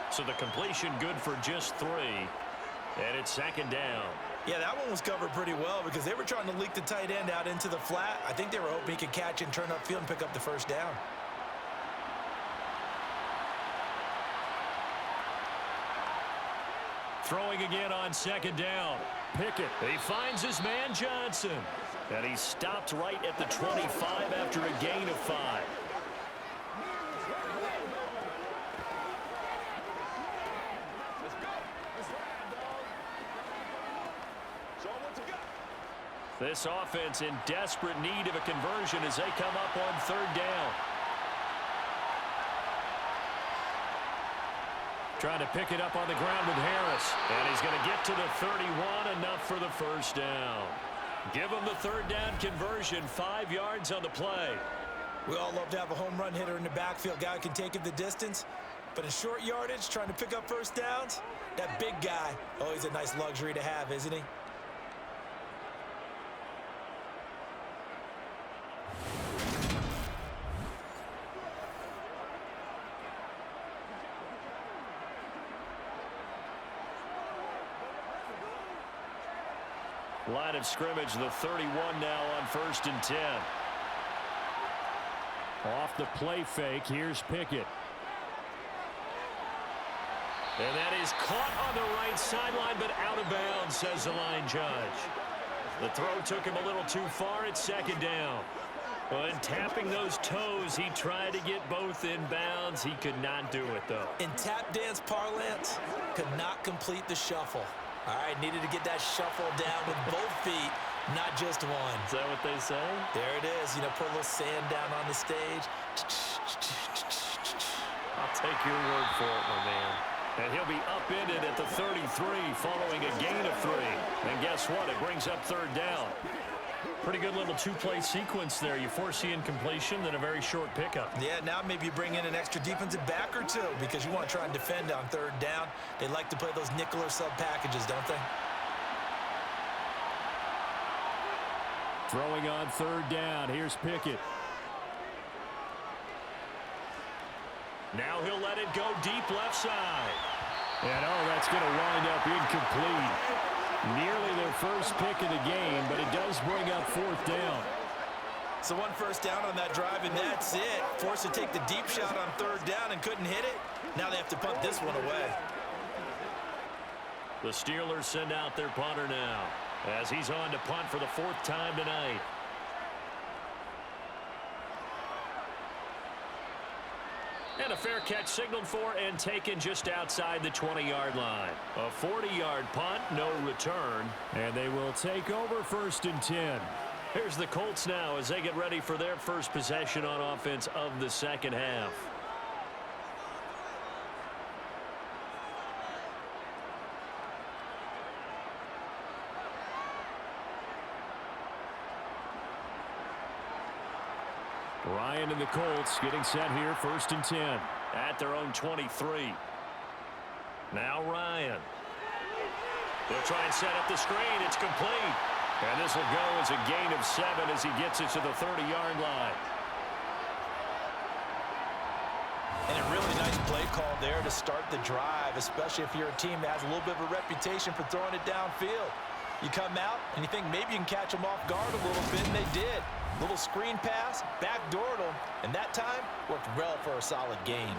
So the completion good for just 3, and it's second down. Yeah, that one was covered pretty well because they were trying to leak the tight end out into the flat. I think they were hoping he could catch and turn upfield and pick up the first down. Throwing again on second down. Pickett. He finds his man Johnson. And he stopped right at the 25 after a gain of 5. This offense in desperate need of a conversion as they come up on third down. Trying to pick it up on the ground with Harris. And he's going to get to the 31, enough for the first down. Give him the third down conversion, 5 yards on the play. We all love to have a home run hitter in the backfield, guy who can take it the distance. But in short yardage, trying to pick up first downs, that big guy, always a nice luxury to have, isn't he? Line of scrimmage, the 31 now on 1st and 10. Off the play fake, here's Pickett. And that is caught on the right sideline, but out of bounds, says the line judge. The throw took him a little too far at second down. When tapping those toes, he tried to get both in bounds. He could not do it, though. In tap dance parlance, could not complete the shuffle. All right, needed to get that shuffle down with both feet, not just one. Is that what they say? There it is. Put a little sand down on the stage. I'll take your word for it, my man. And he'll be upended at the 33 following a gain of 3. And guess what? It brings up third down. Pretty good little two-play sequence there. You foresee incompletion, then a very short pickup. Yeah, now maybe you bring in an extra defensive back or two because you want to try and defend on third down. They like to play those nickel or sub packages, don't they? Throwing on third down. Here's Pickett. Now he'll let it go deep left side. And, that's going to wind up incomplete. Nearly their first pick of the game, but it does bring up 4th down. So one first down on that drive, and that's it. Forced to take the deep shot on third down and couldn't hit it. Now they have to punt this one away. The Steelers send out their punter now as he's on to punt for the 4th time tonight. And a fair catch signaled for and taken just outside the 20-yard line. A 40-yard punt, no return. And they will take over 1st and 10. Here's the Colts now as they get ready for their first possession on offense of the second half. Ryan and the Colts getting set here, 1st and 10. At their own 23. Now Ryan. They'll try and set up the screen. It's complete. And this will go as a gain of 7 as he gets it to the 30-yard line. And a really nice play call there to start the drive, especially if you're a team that has a little bit of a reputation for throwing it downfield. You come out and you think maybe you can catch them off guard a little bit, and they did. Little screen pass, backdoored them, and that time worked well for a solid gain.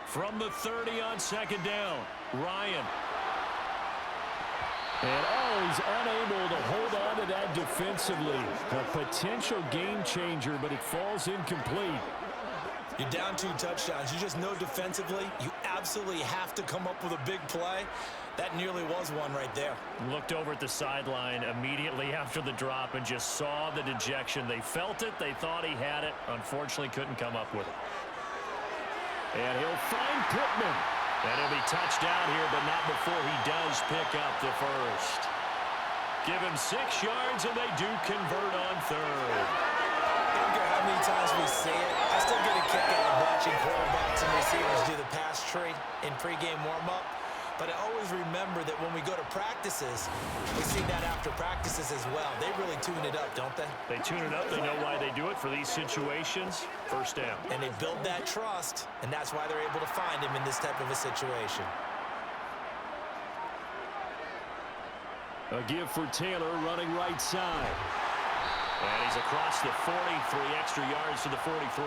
From the 30 on 2nd down, Ryan. And he's unable to hold on to that defensively. A potential game changer, but it falls incomplete. You're down 2 touchdowns. You just know defensively you absolutely have to come up with a big play. That nearly was one right there. Looked over at the sideline immediately after the drop and just saw the dejection. They felt it. They thought he had it. Unfortunately, couldn't come up with it. And he'll find Pittman. And he'll be touched down here, but not before he does pick up the first. Give him 6 yards, and they do convert on 3rd. I don't care how many times we see it. I still get a kick out of watching quarterbacks and receivers do the pass tree in pregame warm-up. But I always remember that when we go to practices, we see that after practices as well. They really tune it up, don't they? They tune it up. They know why they do it for these situations. 1st down. And they build that trust, and that's why they're able to find him in this type of a situation. A give for Taylor running right side. And he's across the 40, 3 extra yards to the 43.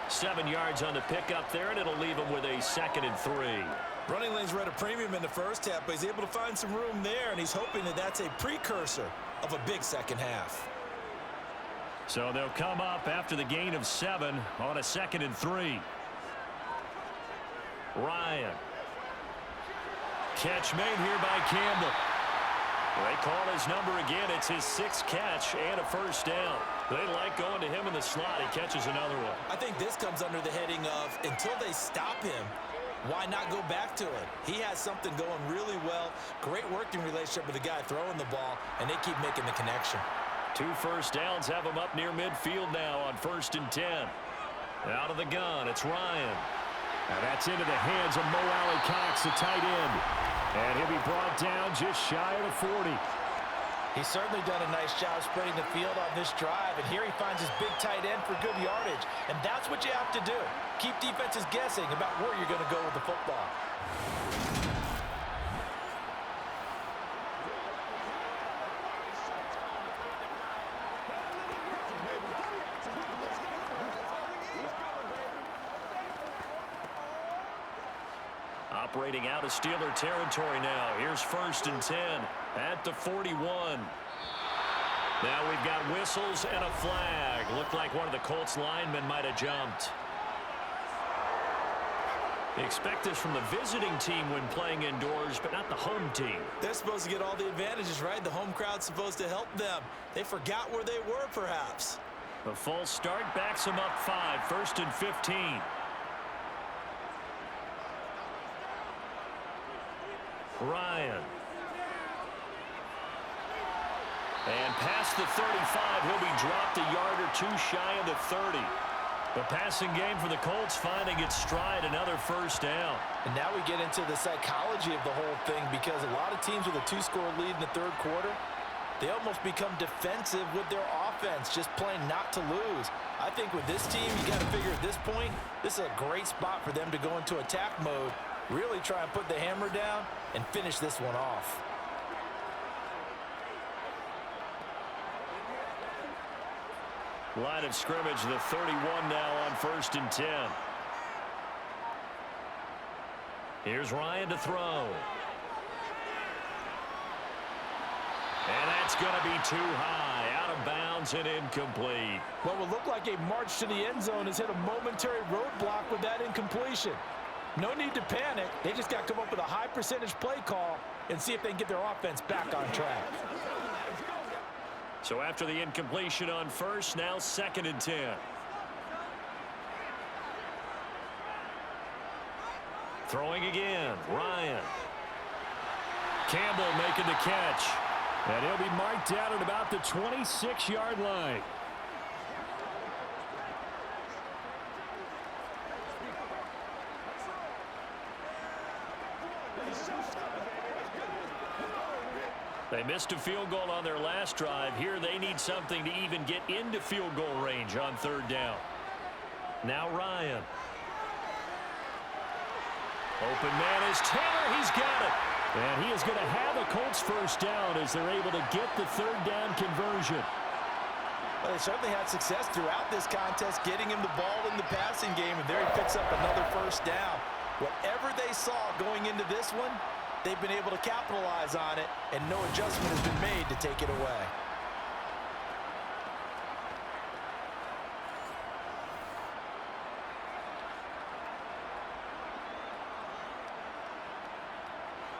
7 yards on the pickup there, and it'll leave him with a 2nd and 3. Running lanes were at a premium in the first half, but he's able to find some room there, and he's hoping that that's a precursor of a big second half. So they'll come up after the gain of 7 on a 2nd and 3. Ryan. Catch made here by Campbell. They call his number again. It's his 6th catch and a 1st down. They like going to him in the slot. He catches another one. I think this comes under the heading of until they stop him, why not go back to it? He has something going really well. Great working relationship with the guy throwing the ball, and they keep making the connection. 2 first downs have him up near midfield now on 1st and 10. Out of the gun, it's Ryan. And that's into the hands of Mo Alley-Cox, the tight end. And he'll be brought down just shy of the 40. He's certainly done a nice job spreading the field on this drive, and here he finds his big tight end for good yardage. And that's what you have to do. Keep defenses guessing about where you're going to go with the football. Operating out of Steeler territory now. Here's 1st and 10 at the 41. Now we've got whistles and a flag. Looked like one of the Colts linemen might have jumped. They expect this from the visiting team when playing indoors, but not the home team. They're supposed to get all the advantages, right? The home crowd's supposed to help them. They forgot where they were, perhaps. The false start backs them up 5, 1st and 15. Ryan. And past the 35, he'll be dropped a yard or 2 shy of the 30. The passing game for the Colts finding its stride, another 1st down. And now we get into the psychology of the whole thing, because a lot of teams with a 2-score lead in the 3rd quarter, they almost become defensive with their offense, just playing not to lose. I think with this team, you got to figure at this point, this is a great spot for them to go into attack mode, really try and put the hammer down and finish this one off. Line of scrimmage, the 31 now on 1st and 10. Here's Ryan to throw. And that's going to be too high, out of bounds and incomplete. What will look like a march to the end zone has hit a momentary roadblock with that incompletion. No need to panic. They just got to come up with a high percentage play call and see if they can get their offense back on track. So after the incompletion on 1st, now 2nd and 10. Throwing again, Ryan. Campbell making the catch. And he'll be marked down at about the 26-yard line. They missed a field goal on their last drive. Here they need something to even get into field goal range on third down. Now Ryan. Open man is Taylor. He's got it. And he is going to have a Colts first down as they're able to get the third down conversion. Well, they certainly had success throughout this contest, getting him the ball in the passing game, and there he picks up another first down. Whatever they saw going into this one, they've been able to capitalize on it, and no adjustment has been made to take it away.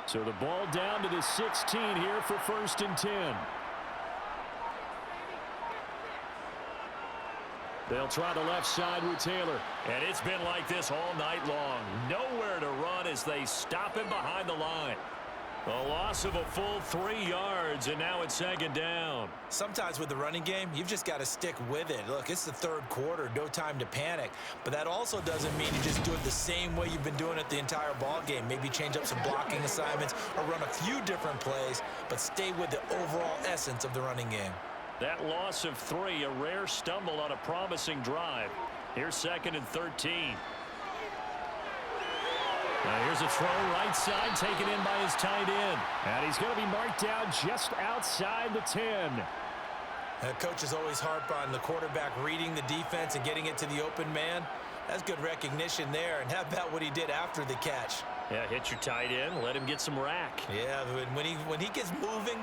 So the ball down to the 16 here for 1st and 10. They'll try the left side with Taylor. And it's been like this all night long. Nowhere to run as they stop him behind the line. A loss of a full 3 yards, and now it's 2nd down. Sometimes with the running game, you've just got to stick with it. Look, it's the 3rd quarter, no time to panic. But that also doesn't mean you just do it the same way you've been doing it the entire ball game. Maybe change up some blocking assignments or run a few different plays, but stay with the overall essence of the running game. That loss of 3, a rare stumble on a promising drive. Here's 2nd and 13. Now here's a throw right side taken in by his tight end. And he's going to be marked down just outside the 10. Coaches always harp on the quarterback reading the defense and getting it to the open man. That's good recognition there. And how about what he did after the catch? Yeah, hit your tight end, let him get some rack. Yeah, when he gets moving,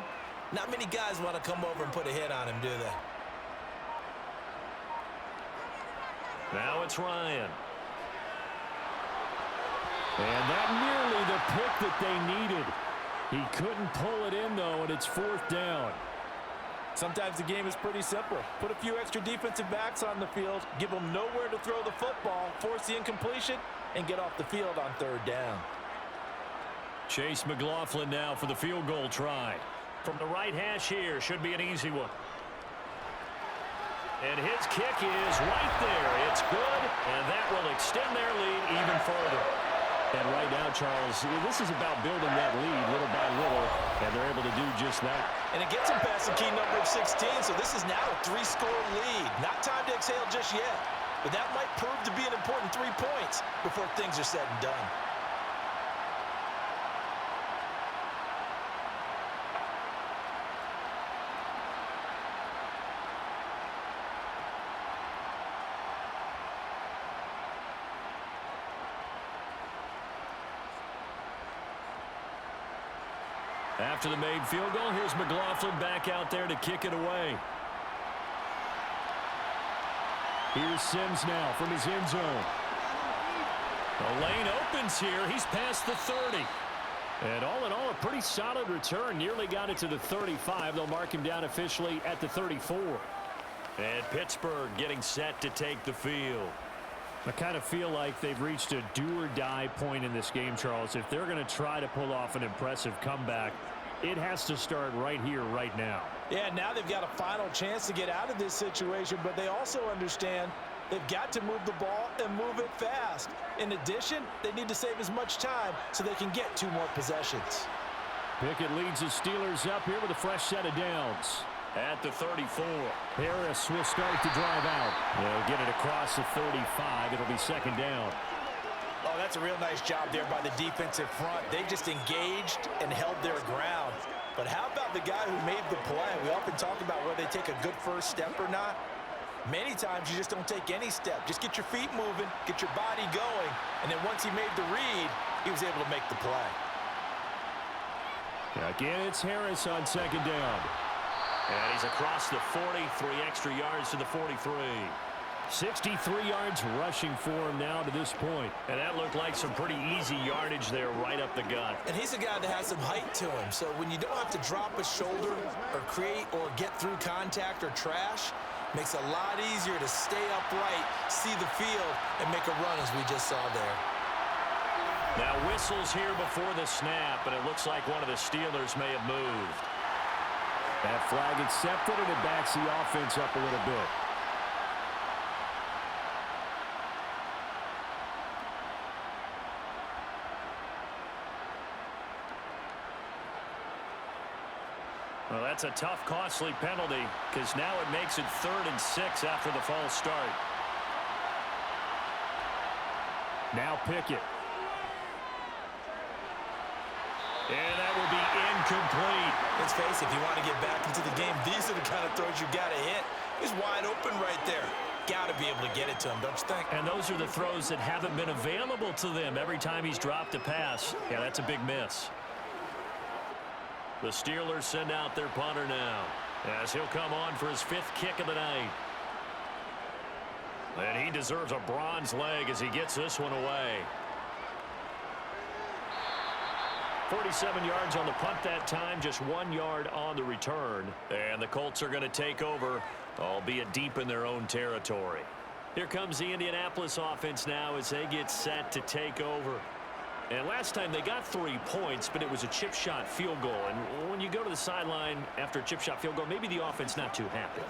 not many guys want to come over and put a hit on him, do they? Now it's Ryan. And that nearly the pick that they needed. He couldn't pull it in, though, and it's 4th down. Sometimes the game is pretty simple. Put a few extra defensive backs on the field, give them nowhere to throw the football, force the incompletion, and get off the field on 3rd down. Chase McLaughlin now for the field goal try. From the right hash here, should be an easy one. And his kick is right there. It's good, and that will extend their lead even further. And right now, Charles, this is about building that lead little by little, and they're able to do just that. And it gets them past the key number of 16, so this is now a 3-score lead. Not time to exhale just yet, but that might prove to be an important 3 points before things are said and done. After the made field goal, here's McLaughlin back out there to kick it away. Here's Sims now from his end zone. The lane opens here. He's past the 30. And all in all, a pretty solid return. Nearly got it to the 35. They'll mark him down officially at the 34. And Pittsburgh getting set to take the field. I kind of feel like they've reached a do-or-die point in this game, Charles. If they're going to try to pull off an impressive comeback, it has to start right here, right now. Yeah, now they've got a final chance to get out of this situation, but they also understand they've got to move the ball and move it fast. In addition, they need to save as much time so they can get 2 more possessions. Pickett leads the Steelers up here with a fresh set of downs. At the 34. Harris will start to drive out. They'll get it across the 35. It'll be 2nd down. Oh, that's a real nice job there by the defensive front. They just engaged and held their ground. But how about the guy who made the play? We often talk about whether they take a good first step or not. Many times you just don't take any step. Just get your feet moving, get your body going, and then once he made the read, he was able to make the play. Again, it's Harris on 2nd down. And he's across the 40, 3 extra yards to the 43. 63 yards rushing for him now to this point. And that looked like some pretty easy yardage there right up the gut. And he's a guy that has some height to him, so when you don't have to drop a shoulder or create or get through contact or trash, makes it a lot easier to stay upright, see the field, and make a run as we just saw there. Now whistles here before the snap, and it looks like one of the Steelers may have moved. That flag accepted, and it backs the offense up a little bit. Well, that's a tough, costly penalty because now it makes it 3rd and 6 after the false start. Now Pickett. And that will be incomplete. Let's face it, if you want to get back into the game, these are the kind of throws you got to hit. He's wide open right there. Got to be able to get it to him, don't you think? And those are the throws that haven't been available to them every time he's dropped a pass. Yeah, that's a big miss. The Steelers send out their punter now as he'll come on for his 5th kick of the night. And he deserves a bronze leg as he gets this one away. 47 yards on the punt that time, just 1 yard on the return. And the Colts are going to take over, albeit deep in their own territory. Here comes the Indianapolis offense now as they get set to take over. And last time they got 3 points, but it was a chip shot field goal. And when you go to the sideline after a chip shot field goal, maybe the offense not too happy.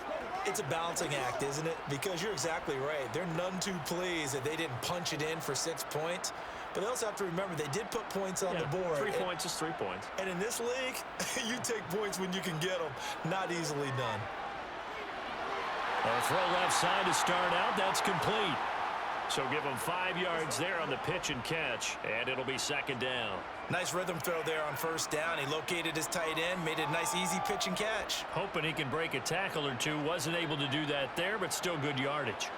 It's a balancing act, isn't it? Because you're exactly right. They're none too pleased that they didn't punch it in for 6 points. But they also have to remember they did put points on the board. 3 points is 3 points. And in this league, you take points when you can get them. Not easily done. A throw left side to start out. That's complete. So give him 5 yards there on the pitch and catch, and it'll be 2nd down. Nice rhythm throw there on 1st down. He located his tight end, made it a nice, easy pitch and catch. Hoping he can break a tackle or two. Wasn't able to do that there, but still good yardage.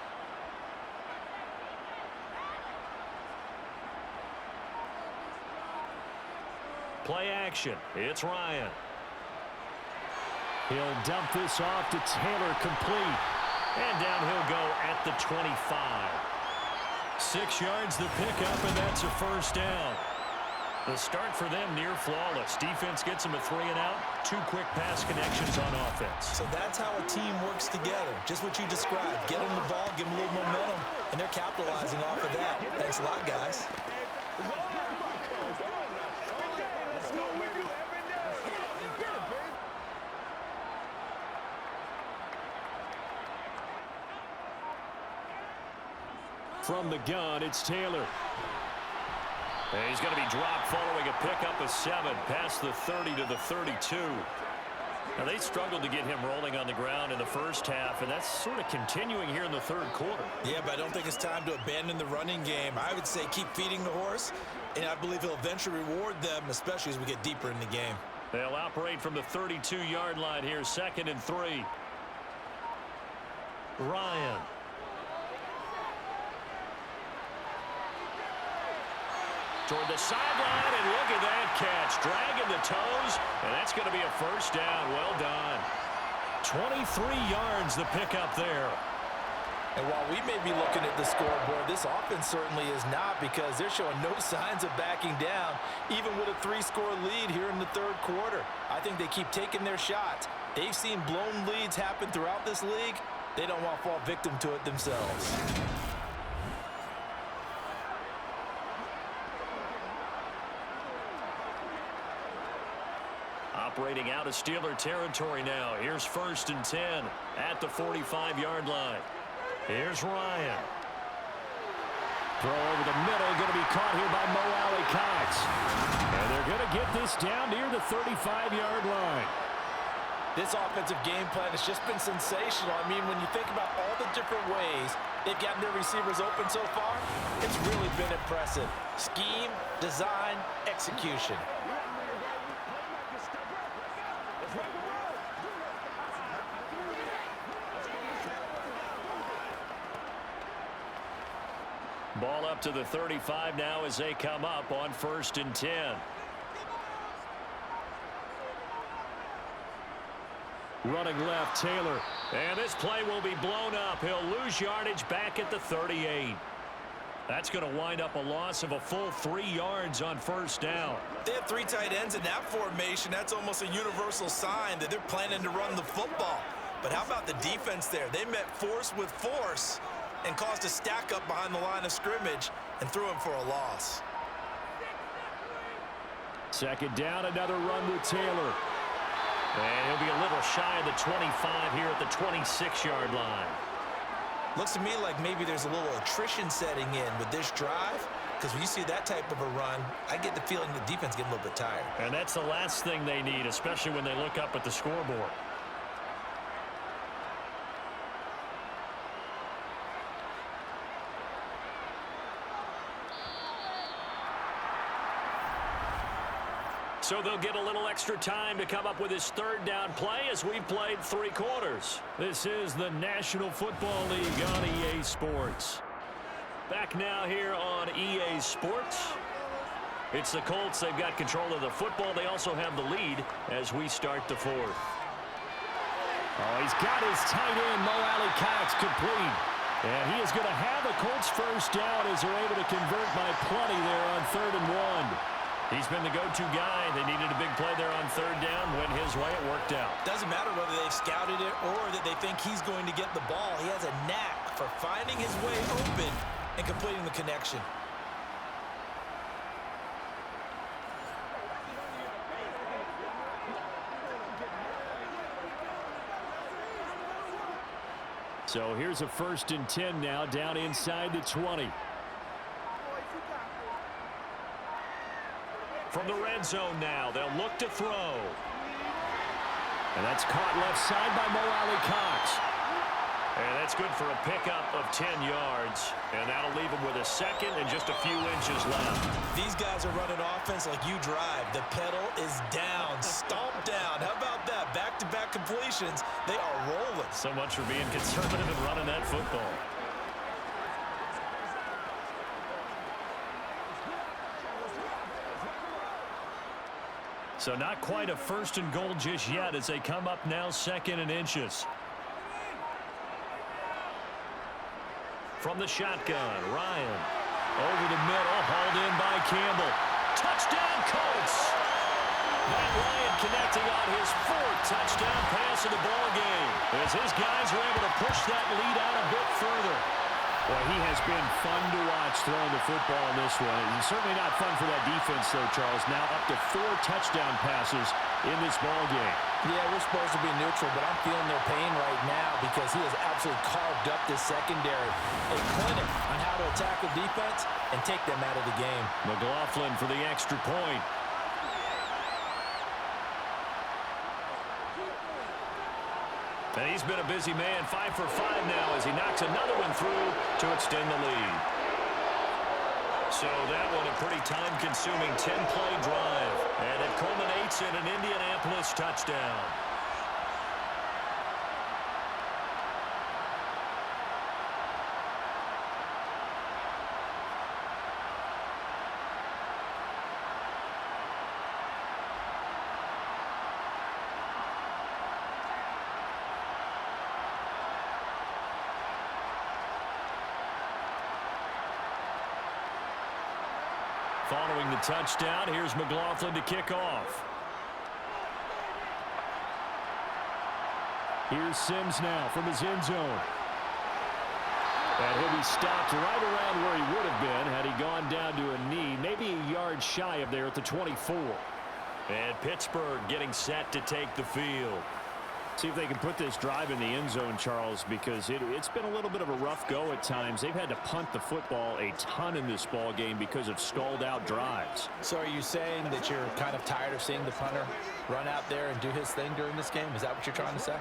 Play action. It's Ryan. He'll dump this off to Taylor, complete. And down he'll go at the 25. 6 yards the pickup, and that's a 1st down. The start for them near flawless. Defense gets them a 3-and-out. 2 quick pass connections on offense. So that's how a team works together. Just what you described. Get them the ball, give them a little momentum, and they're capitalizing off of that. Thanks a lot, guys. From the gun, it's Taylor. And he's going to be dropped following a pickup of 7 past the 30 to the 32. Now, they struggled to get him rolling on the ground in the first half, and that's sort of continuing here in the 3rd quarter. Yeah, but I don't think it's time to abandon the running game. I would say keep feeding the horse, and I believe he'll eventually reward them, especially as we get deeper in the game. They'll operate from the 32-yard line here, 2nd and 3. Ryan. Toward the sideline, and look at that catch. Dragging the toes, and that's going to be a 1st down. Well done. 23 yards the pickup there. And while we may be looking at the scoreboard, this offense certainly is not, because they're showing no signs of backing down, even with a 3-score lead here in the 3rd quarter. I think they keep taking their shots. They've seen blown leads happen throughout this league. They don't want to fall victim to it themselves. Operating out of Steeler territory now. Here's 1st and 10 at the 45-yard line. Here's Ryan. Throw over the middle, going to be caught here by Mo Alley-Cox. And they're going to get this down near the 35-yard line. This offensive game plan has just been sensational. I mean, when you think about all the different ways they've gotten their receivers open so far, it's really been impressive. Scheme, design, execution. Ball up to the 35 now as they come up on 1st and 10. Running left, Taylor. And this play will be blown up. He'll lose yardage back at the 38. That's going to wind up a loss of a full 3 yards on 1st down. They have 3 tight ends in that formation. That's almost a universal sign that they're planning to run the football. But how about the defense there? They met force with force and caused a stack up behind the line of scrimmage and threw him for a loss. Second down, another run with Taylor. And he'll be a little shy of the 25 here at the 26-yard line. Looks to me like maybe there's a little attrition setting in with this drive, because when you see that type of a run, I get the feeling the defense getting a little bit tired. And that's the last thing they need, especially when they look up at the scoreboard. So they'll get a little extra time to come up with his third down play as we've played 3 quarters. This is the National Football League on EA Sports. Back now here on EA Sports. It's the Colts. They've got control of the football. They also have the lead as we start the 4th. Oh, he's got his tight end, Mo Alley Cox, complete. And he is going to have a Colts first down as they're able to convert by plenty there on 3rd and 1. He's been the go-to guy. They needed a big play there on 3rd down. Went his way. It worked out. Doesn't matter whether they've scouted it or that they think he's going to get the ball. He has a knack for finding his way open and completing the connection. So here's a 1st and 10 now, down inside the 20. From the red zone now, they'll look to throw. And that's caught left side by Mo Alley Cox. And that's good for a pickup of 10 yards. And that'll leave him with a second and just a few inches left. These guys are running offense like you drive. The pedal is down, stomp down. How about that? Back-to-back completions. They are rolling. So much for being conservative and running that football. So not quite a 1st and goal just yet as they come up now 2nd and inches. From the shotgun, Ryan. Over the middle, hauled in by Campbell. Touchdown, Colts! Matt Ryan connecting on his 4th touchdown pass of the ball game as his guys are able to push that lead out a bit further. Well, he has been fun to watch throwing the football in this one. It's certainly not fun for that defense, though, Charles. Now up to 4 touchdown passes in this ball game. Yeah, we're supposed to be neutral, but I'm feeling their pain right now because he has absolutely carved up this secondary. A clinic on how to attack the defense and take them out of the game. McLaughlin for the extra point. And he's been a busy man, 5 for 5 now as he knocks another one through to extend the lead. So that one a pretty time-consuming 10-play drive. And it culminates in an Indianapolis touchdown. Following the touchdown, here's McLaughlin to kick off. Here's Sims now from his end zone. And he'll be stopped right around where he would have been had he gone down to a knee, maybe a yard shy of there at the 24. And Pittsburgh getting set to take the field. See if they can put this drive in the end zone, Charles, because it's been a little bit of a rough go at times. They've had to punt the football a ton in this ball game because of stalled-out drives. So are you saying that you're kind of tired of seeing the punter run out there and do his thing during this game? Is that what you're trying to say?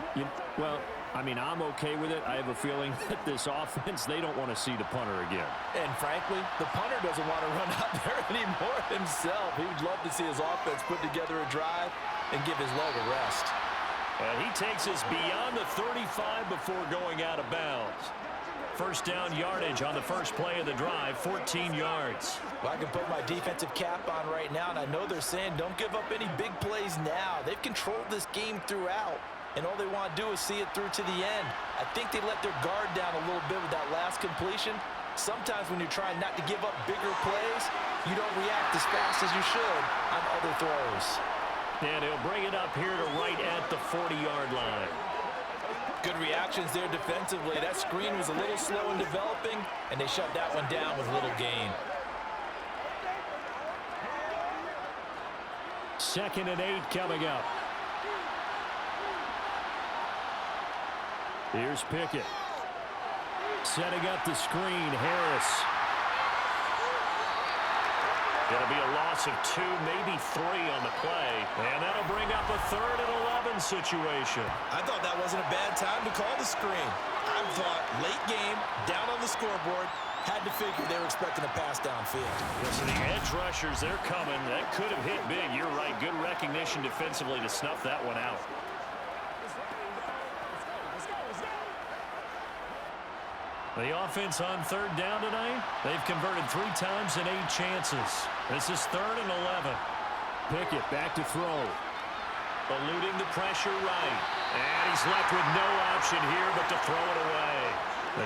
Well, I mean, I'm okay with it. I have a feeling that this offense, they don't want to see the punter again. And frankly, the punter doesn't want to run out there anymore himself. He would love to see his offense put together a drive and give his leg a rest. And he takes us beyond the 35 before going out of bounds. First down yardage on the first play of the drive, 14 yards. Well, I can put my defensive cap on right now, and I know they're saying don't give up any big plays now. They've controlled this game throughout, and all they want to do is see it through to the end. I think they let their guard down a little bit with that last completion. Sometimes when you're trying not to give up bigger plays, you don't react as fast as you should on other throws. And he'll bring it up here to right at the 40-yard line. Good reactions there defensively. That screen was a little slow in developing, and they shut that one down with little gain. 2nd and 8 coming up. Here's Pickett. Setting up the screen, Harris. It'll be a loss of 2, maybe 3 on the play. And that'll bring up a 3rd and 11 situation. I thought that wasn't a bad time to call the screen. I thought late game, down on the scoreboard, had to figure they were expecting a pass downfield. So the edge rushers, they're coming. That could have hit big. You're right. Good recognition defensively to snuff that one out. The offense on 3rd down tonight, they've converted 3 times in 8 chances. This is 3rd and 11. Pickett back to throw. Eluding the pressure right. And he's left with no option here but to throw it away.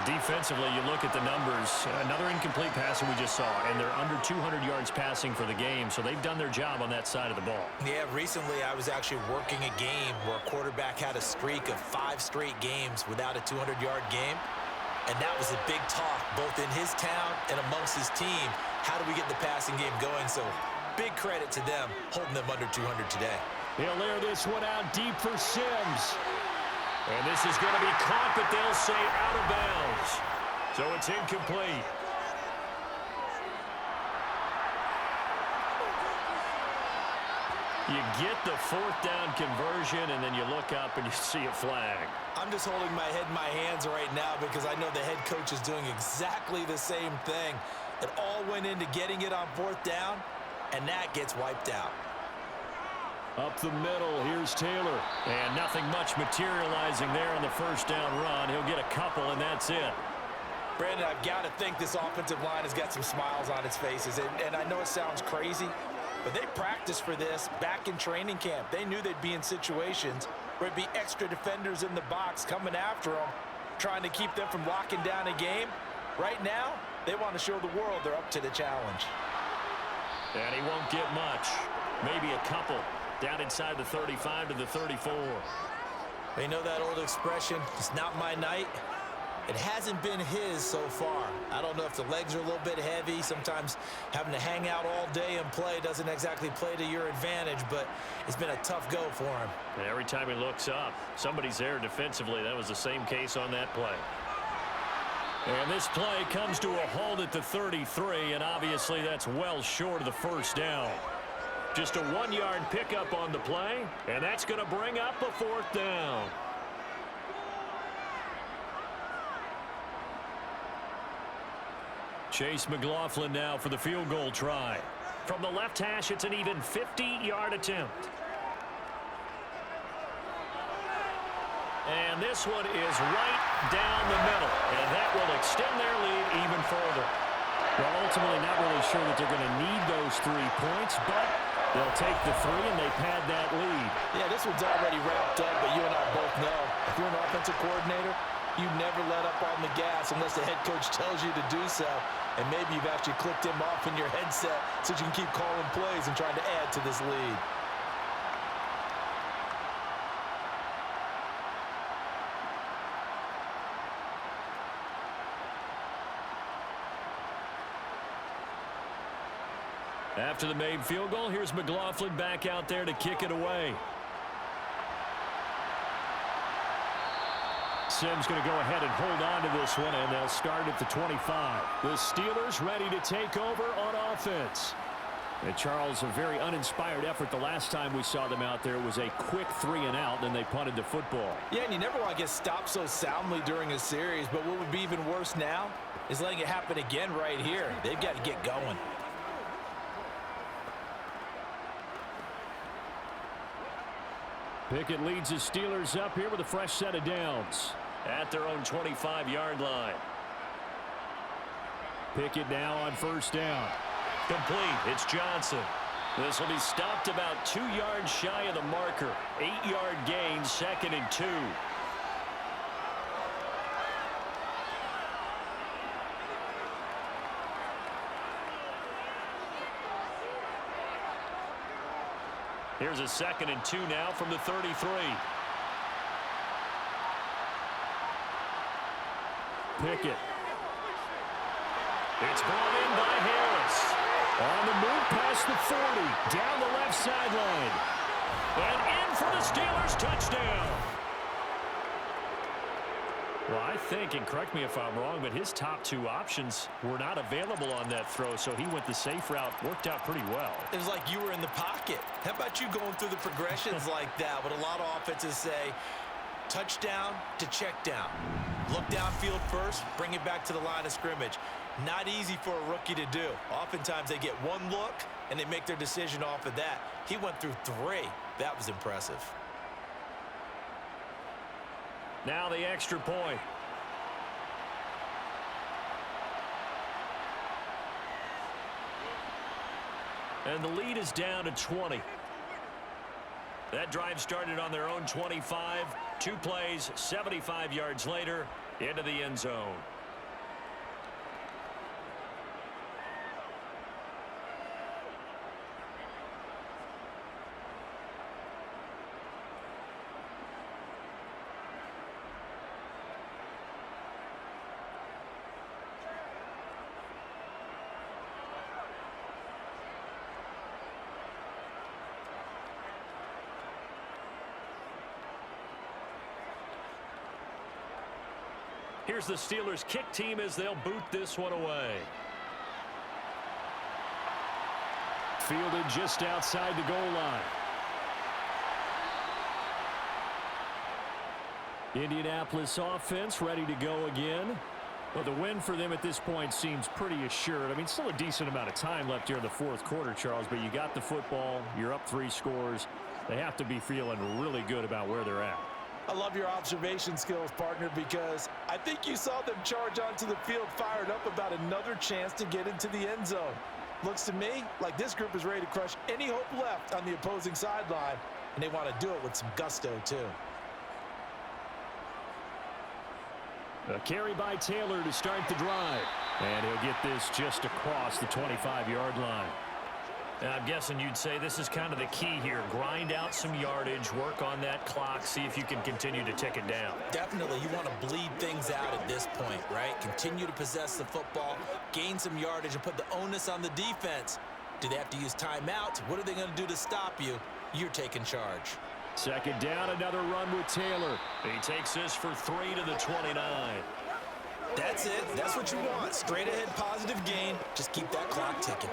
Defensively, you look at the numbers. Another incomplete pass that we just saw, and they're under 200 yards passing for the game, so they've done their job on that side of the ball. Yeah, recently I was actually working a game where a quarterback had a streak of 5 straight games without a 200-yard game. And that was a big talk, both in his town and amongst his team. How do we get the passing game going? So big credit to them, holding them under 200 today. He'll air this one out deep for Sims. And this is going to be caught, but they'll say out of bounds. So it's incomplete. You get the 4th down conversion, and then you look up and you see a flag. I'm just holding my head in my hands right now because I know the head coach is doing exactly the same thing. It all went into getting it on 4th down, and that gets wiped out. Up the middle, here's Taylor. And nothing much materializing there on the 1st down run. He'll get a couple, and that's it. Brandon, I've got to think this offensive line has got some smiles on its faces. And I know it sounds crazy, but they practiced for this back in training camp. They knew they'd be in situations where it'd be extra defenders in the box coming after them, trying to keep them from locking down a game. Right now, they want to show the world they're up to the challenge. And he won't get much. Maybe a couple. Down inside the 35 to the 34. They know that old expression, it's not my night. It hasn't been his so far. I don't know if the legs are a little bit heavy. Sometimes having to hang out all day and play doesn't exactly play to your advantage, but it's been a tough go for him. And every time he looks up, somebody's there defensively. That was the same case on that play. And this play comes to a halt at the 33, and obviously that's well short of the 1st down. Just a 1-yard pickup on the play, and that's going to bring up a 4th down. Chase McLaughlin now for the field goal try. From the left hash, it's an even 50-yard attempt. And this one is right down the middle, and that will extend their lead even further. Well, ultimately not really sure that they're going to need those 3 points, but they'll take the 3 and they pad that lead. Yeah, this one's already wrapped up, but you and I both know if you're an offensive coordinator, you never let up on the gas unless the head coach tells you to do so. And maybe you've actually clicked him off in your headset so you can keep calling plays and trying to add to this lead. After the made field goal, here's McLaughlin back out there to kick it away. Sims going to go ahead and hold on to this one, and they'll start at the 25. The Steelers ready to take over on offense. And Charles, a very uninspired effort the last time we saw them out there. It was a quick 3 and out, then they punted the football. Yeah, and you never want to get stopped so soundly during a series, but what would be even worse now is letting it happen again right here. They've got to get going. Pickett leads his Steelers up here with a fresh set of downs. At their own 25-yard line. Pickett now on 1st down. Complete. It's Johnson. This will be stopped about 2 yards shy of the marker. 8-yard gain, 2nd and 2. Here's a 2nd and 2 now from the 33. Pickett. It's brought in by Harris. On the move past the 40, down the left sideline. And in for the Steelers touchdown. Well, I think, and correct me if I'm wrong, but his top two options were not available on that throw, so he went the safe route. Worked out pretty well. It was like you were in the pocket. How about you going through the progressions like that? What a lot of offenses say, touchdown to check down. Look downfield first, bring it back to the line of scrimmage. Not easy for a rookie to do. Oftentimes they get one look, and they make their decision off of that. He went through three. That was impressive. Now the extra point. And the lead is down to 20. That drive started on their own 25. 2 plays, 75 yards later, into the end zone. Here's the Steelers kick team as they'll boot this one away. Fielded just outside the goal line. Indianapolis offense ready to go again. Well, the win for them at this point seems pretty assured. I mean, still a decent amount of time left here in the fourth quarter, Charles, but you got the football. You're up 3 scores. They have to be feeling really good about where they're at. I love your observation skills, partner, because I think you saw them charge onto the field fired up about another chance to get into the end zone. Looks to me like this group is ready to crush any hope left on the opposing sideline, and they want to do it with some gusto, too. A carry by Taylor to start the drive. And he'll get this just across the 25-yard line. And I'm guessing you'd say this is kind of the key here. Grind out some yardage, work on that clock, see if you can continue to tick it down. Definitely. You want to bleed things out at this point, right? Continue to possess the football, gain some yardage, and put the onus on the defense. Do they have to use timeouts? What are they going to do to stop you? You're taking charge. Second down, another run with Taylor. He takes this for 3 to the 29. That's it. That's what you want. Straight ahead positive gain. Just keep that clock ticking.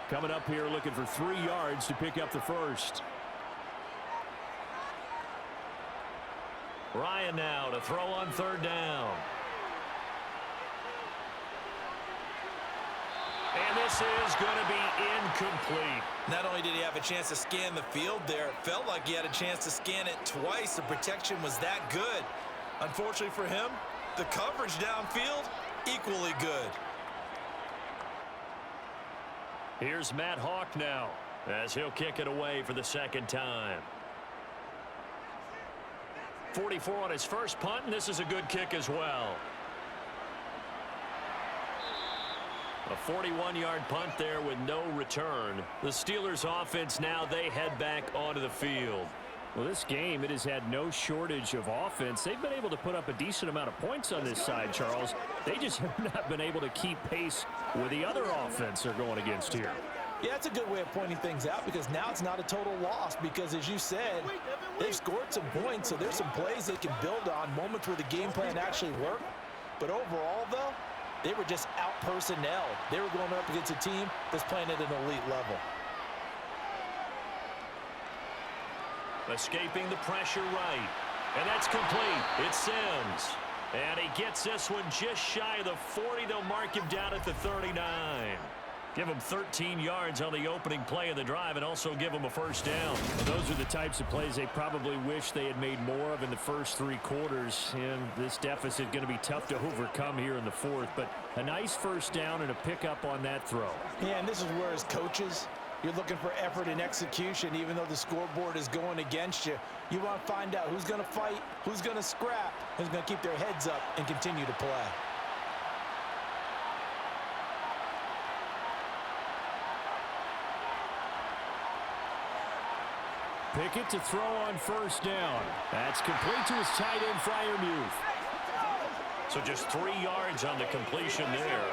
Coming up here looking for 3 yards to pick up the first. Ryan now to throw on 3rd down. And this is going to be incomplete. Not only did he have a chance to scan the field there, it felt like he had a chance to scan it twice. The protection was that good. Unfortunately for him, the coverage downfield, equally good. Here's Matt Hawk now as he'll kick it away for the 2nd time. 44 on his first punt, and this is a good kick as well. A 41-yard punt there with no return. The Steelers offense now, they head back onto the field. Well, this game, it has had no shortage of offense. They've been able to put up a decent amount of points on this side, Charles. They just have not been able to keep pace with the other offense they're going against here. Yeah, that's a good way of pointing things out because now it's not a total loss because, as you said, they've scored some points, so there's some plays they can build on, moments where the game plan actually worked. But overall, though, they were just out-personnel. They were going up against a team that's playing at an elite level. Escaping the pressure right. And that's complete. It's Sims. And he gets this one just shy of the 40. They'll mark him down at the 39. Give him 13 yards on the opening play of the drive and also give him a first down. Those are the types of plays they probably wish they had made more of in the first 3 quarters. And this deficit going to be tough to overcome here in the 4th. But a nice first down and a pickup on that throw. Yeah, and this is where, as coaches, you're looking for effort and execution. Even though the scoreboard is going against you, you want to find out who's going to fight, who's going to scrap, who's going to keep their heads up and continue to play. Pickett to throw on first down. That's complete to his tight end, Freiermuth. So just 3 yards on the completion there.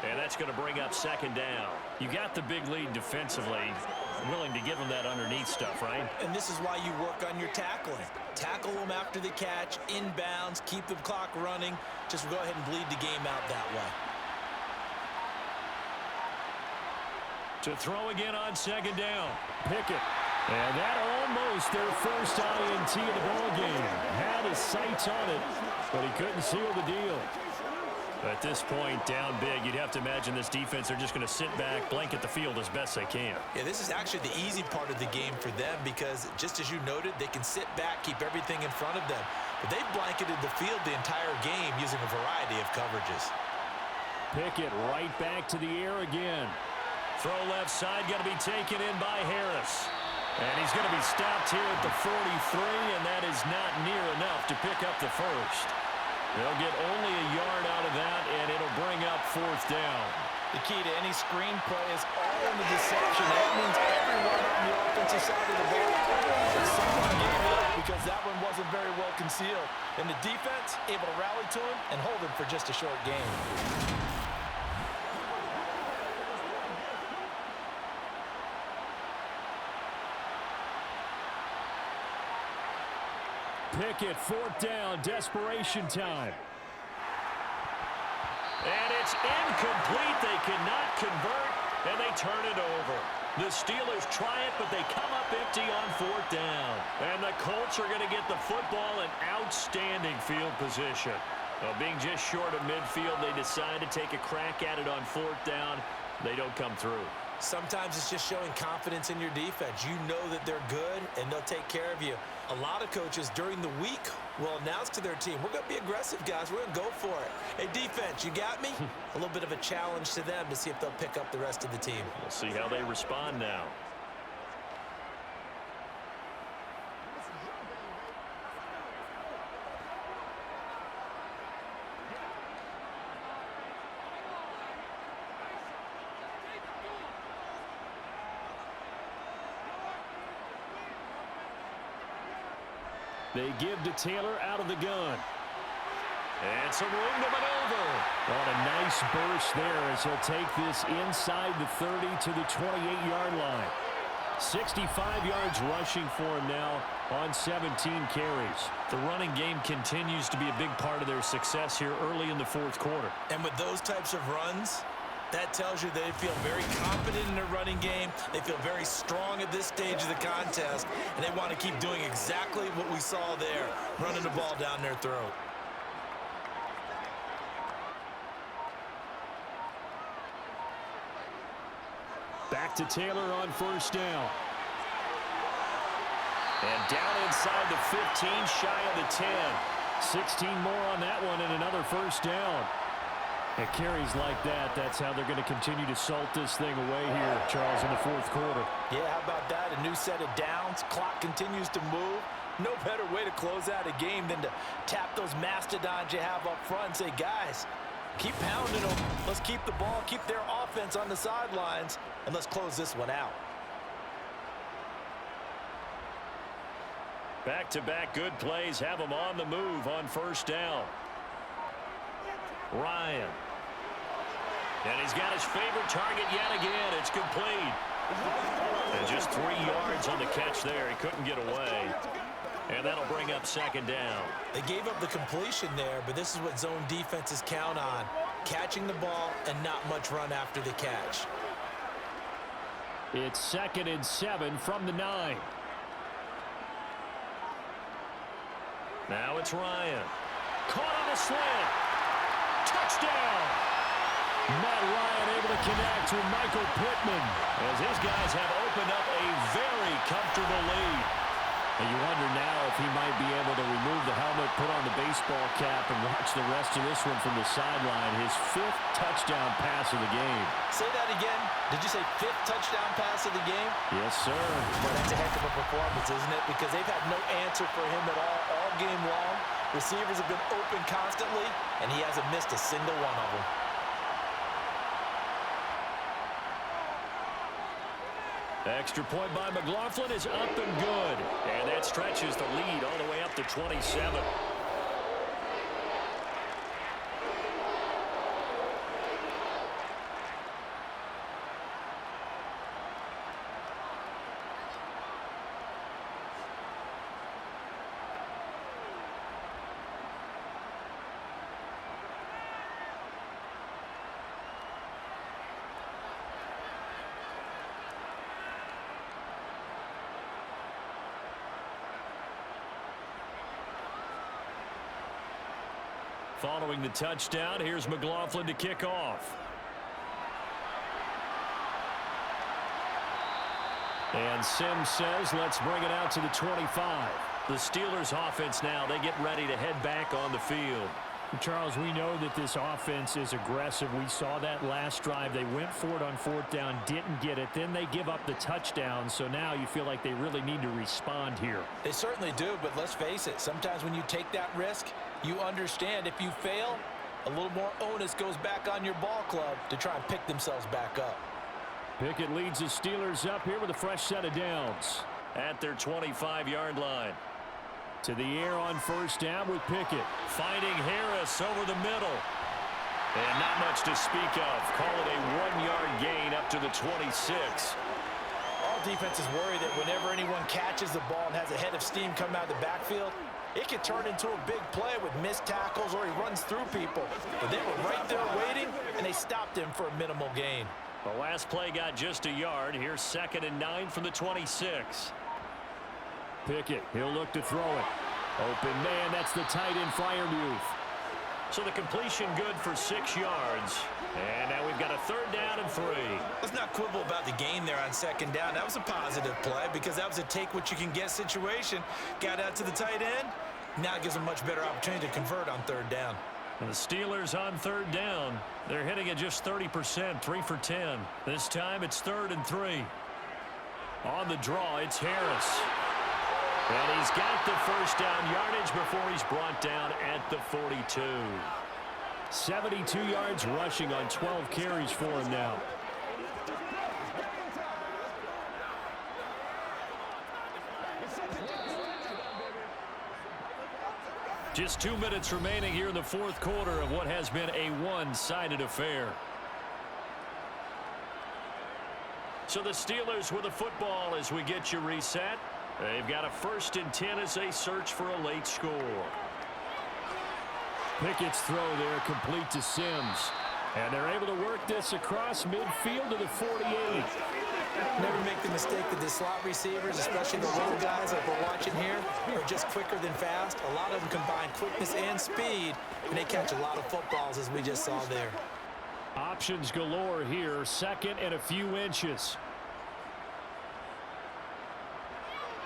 And that's going to bring up second down. You got the big lead defensively. Willing to give them that underneath stuff, right? And this is why you work on your tackling. Tackle them after the catch, inbounds, keep the clock running. Just go ahead and bleed the game out that way. To throw again on second down. Pickett. And that almost their first INT of the ballgame. Had his sights on it, but he couldn't seal the deal. At this point, down big, you'd have to imagine this defense are just going to sit back, blanket the field as best they can. Yeah, this is actually the easy part of the game for them because, just as you noted, they can sit back, keep everything in front of them. But they've blanketed the field the entire game using a variety of coverages. Pickett right back to the air again. Throw left side, got to be taken in by Harris. And he's going to be stopped here at the 43, and that is not near enough to pick up the first. They'll get only a yard out of that, and it'll bring up fourth down. The key to any screenplay is all in the deception. That means everyone on the offensive side of the ball. Someone gave it up because that one wasn't very well concealed. And the defense able to rally to him and hold him for just a short game. Pickett, fourth down, desperation time. And it's incomplete. They cannot convert, and they turn it over. The Steelers try it, but they come up empty on fourth down. And the Colts are going to get the football in outstanding field position. Well, being just short of midfield, they decide to take a crack at it on fourth down. They don't come through. Sometimes it's just showing confidence in your defense. You know that they're good, and they'll take care of you. A lot of coaches during the week will announce to their team, we're going to be aggressive, guys. We're going to go for it. Hey, defense, you got me? A little bit of a challenge to them to see if they'll pick up the rest of the team. We'll see how they respond now. They give to Taylor out of the gun. And some room to maneuver. On a nice burst there as he'll take this inside the 30 to the 28-yard line. 65 yards rushing for him now on 17 carries. The running game continues to be a big part of their success here early in the fourth quarter. And with those types of runs, that tells you they feel very confident in their running game. They feel very strong at this stage of the contest, and they want to keep doing exactly what we saw there, running the ball down their throat. Back to Taylor on first down. And down inside the 15, shy of the 10. 16 more on that one and another first down. It carries like that. That's how they're going to continue to salt this thing away here, Charles, in the fourth quarter. Yeah, how about that? A new set of downs. Clock continues to move. No better way to close out a game than to tap those mastodons you have up front and say, guys, keep pounding them. Let's keep the ball, keep their offense on the sidelines, and let's close this one out. Back-to-back good plays have them on the move on first down. Ryan. And he's got his favorite target yet again. It's complete. And just 3 yards on the catch there. He couldn't get away. And that'll bring up second down. They gave up the completion there, but this is what zone defenses count on. Catching the ball and not much run after the catch. It's 2nd and 7 from the 9. Now it's Ryan. Caught on a slant. Touchdown! Matt Ryan able to connect with Michael Pittman as his guys have opened up a very comfortable lead. And you wonder now if he might be able to remove the helmet, put on the baseball cap, and watch the rest of this one from the sideline. His 5th touchdown pass of the game. Say that again. Did you say 5th touchdown pass of the game? Yes, sir. Well, that's a heck of a performance, isn't it? Because they've had no answer for him at all game long. Receivers have been open constantly, and he hasn't missed a single one of them. Extra point by McLaughlin is up and good. And that stretches the lead all the way up to 27. Following the touchdown, here's McLaughlin to kick off. And Sims says, let's bring it out to the 25. The Steelers offense now, they get ready to head back on the field. Charles, we know that this offense is aggressive. We saw that last drive. They went for it on 4th down, didn't get it. Then they give up the touchdown. So now you feel like they really need to respond here. They certainly do, but let's face it. Sometimes when you take that risk, you understand if you fail, a little more onus goes back on your ball club to try and pick themselves back up. Pickett leads the Steelers up here with a fresh set of downs. At their 25-yard line. To the air on 1st down with Pickett. Finding Harris over the middle. And not much to speak of. Call it a 1-yard gain up to the 26. All defenses worry that whenever anyone catches the ball and has a head of steam coming out of the backfield, it could turn into a big play with missed tackles or he runs through people. But they were right there waiting, and they stopped him for a minimal gain. The last play got just a yard. Here's 2nd and 9 from the 26. Pickett, he'll look to throw it. Open man, that's the tight end Freiermuth. So the completion good for 6 yards. And now we've got a 3rd down and 3. Let's not quibble about the gain there on 2nd down. That was a positive play because that was a take-what-you-can-get situation. Got out to the tight end. Now it gives them a much better opportunity to convert on 3rd down. And the Steelers on 3rd down. They're hitting at just 30%, 3 for 10. This time it's 3rd and 3. On the draw, it's Harris. And he's got the 1st down yardage before he's brought down at the 42. 72 yards rushing on 12 carries for him now. Just 2 minutes remaining here in the 4th quarter of what has been a one-sided affair. So the Steelers with the football as we get you reset. They've got a 1st and 10 as they search for a late score. Pickett's throw there complete to Sims. And they're able to work this across midfield to the 48. Never make the mistake that the slot receivers, especially the little guys like we're watching here, are just quicker than fast. A lot of them combine quickness and speed, and they catch a lot of footballs as we just saw there. Options galore here. 2nd and a few inches.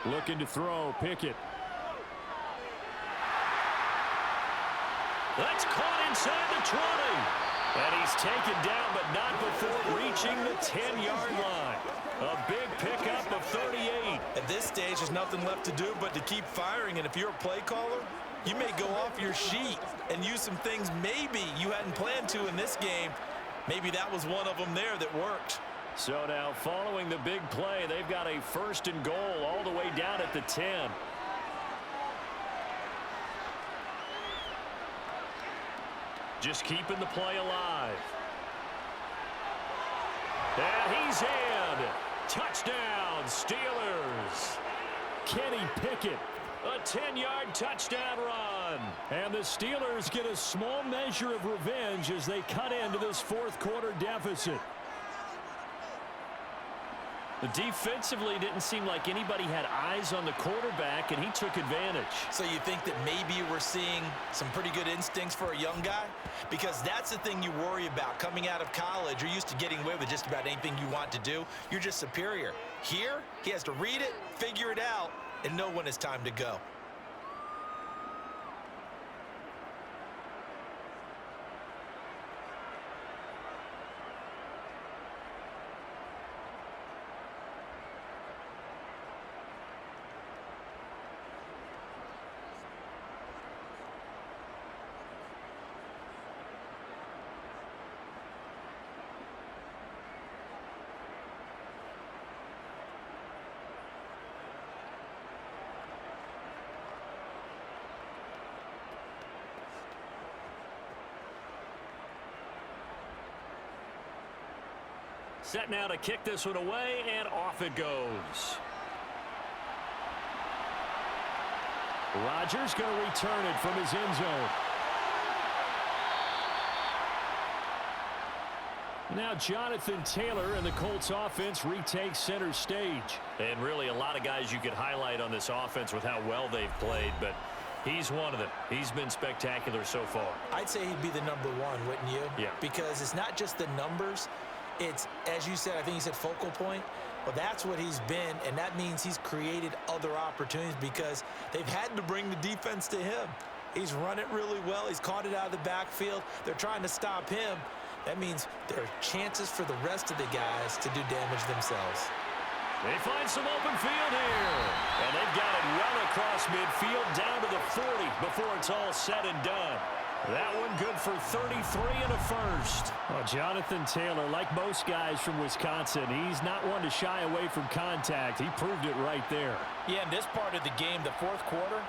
Looking to throw, Pickett. That's caught inside the 20. And he's taken down, but not before reaching the 10-yard line. A big pickup of 38. At this stage, there's nothing left to do but to keep firing. And if you're a play caller, you may go off your sheet and use some things maybe you hadn't planned to in this game. Maybe that was one of them there that worked. So now following the big play, they've got a 1st and goal all the way down at the 10. Just keeping the play alive. And he's in. Touchdown, Steelers. Kenny Pickett. A 10-yard touchdown run. And the Steelers get a small measure of revenge as they cut into this 4th quarter deficit. Defensively, didn't seem like anybody had eyes on the quarterback, and he took advantage. So you think that maybe we're seeing some pretty good instincts for a young guy? Because that's the thing you worry about. Coming out of college, you're used to getting away with just about anything you want to do. You're just superior. Here, he has to read it, figure it out, and know when it's time to go. Set now to kick this one away, and off it goes. Rodgers going to return it from his end zone. Now Jonathan Taylor and the Colts offense retakes center stage. And really a lot of guys you could highlight on this offense with how well they've played, but he's one of them. He's been spectacular so far. I'd say he'd be the number one, wouldn't you? Yeah. Because it's not just the numbers. It's, as you said, I think you said focal point. Well, that's what he's been, and that means he's created other opportunities because they've had to bring the defense to him. He's run it really well. He's caught it out of the backfield. They're trying to stop him. That means there are chances for the rest of the guys to do damage themselves. They find some open field here. And they've got it well across midfield down to the 40 before it's all said and done. That one good for 33 and a first. Well, Jonathan Taylor, like most guys from Wisconsin, he's not one to shy away from contact. He proved it right there. Yeah, in this part of the game, the fourth quarter,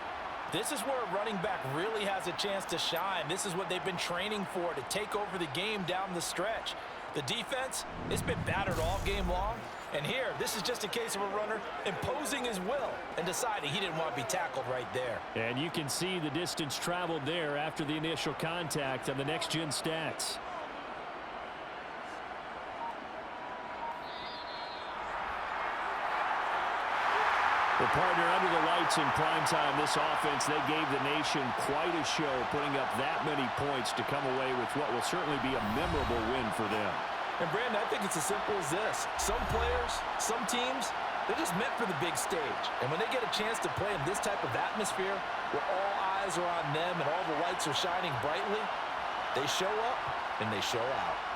this is where a running back really has a chance to shine. This is what they've been training for, to take over the game down the stretch. The defense, it's been battered all game long. And here, this is just a case of a runner imposing his will and deciding he didn't want to be tackled right there. And you can see the distance traveled there after the initial contact on the next-gen stats. Well, partner, under the lights in primetime, this offense, they gave the nation quite a show, putting up that many points to come away with what will certainly be a memorable win for them. And, Brandon, I think it's as simple as this. Some players, some teams, they're just meant for the big stage. And when they get a chance to play in this type of atmosphere where all eyes are on them and all the lights are shining brightly, they show up and they show out.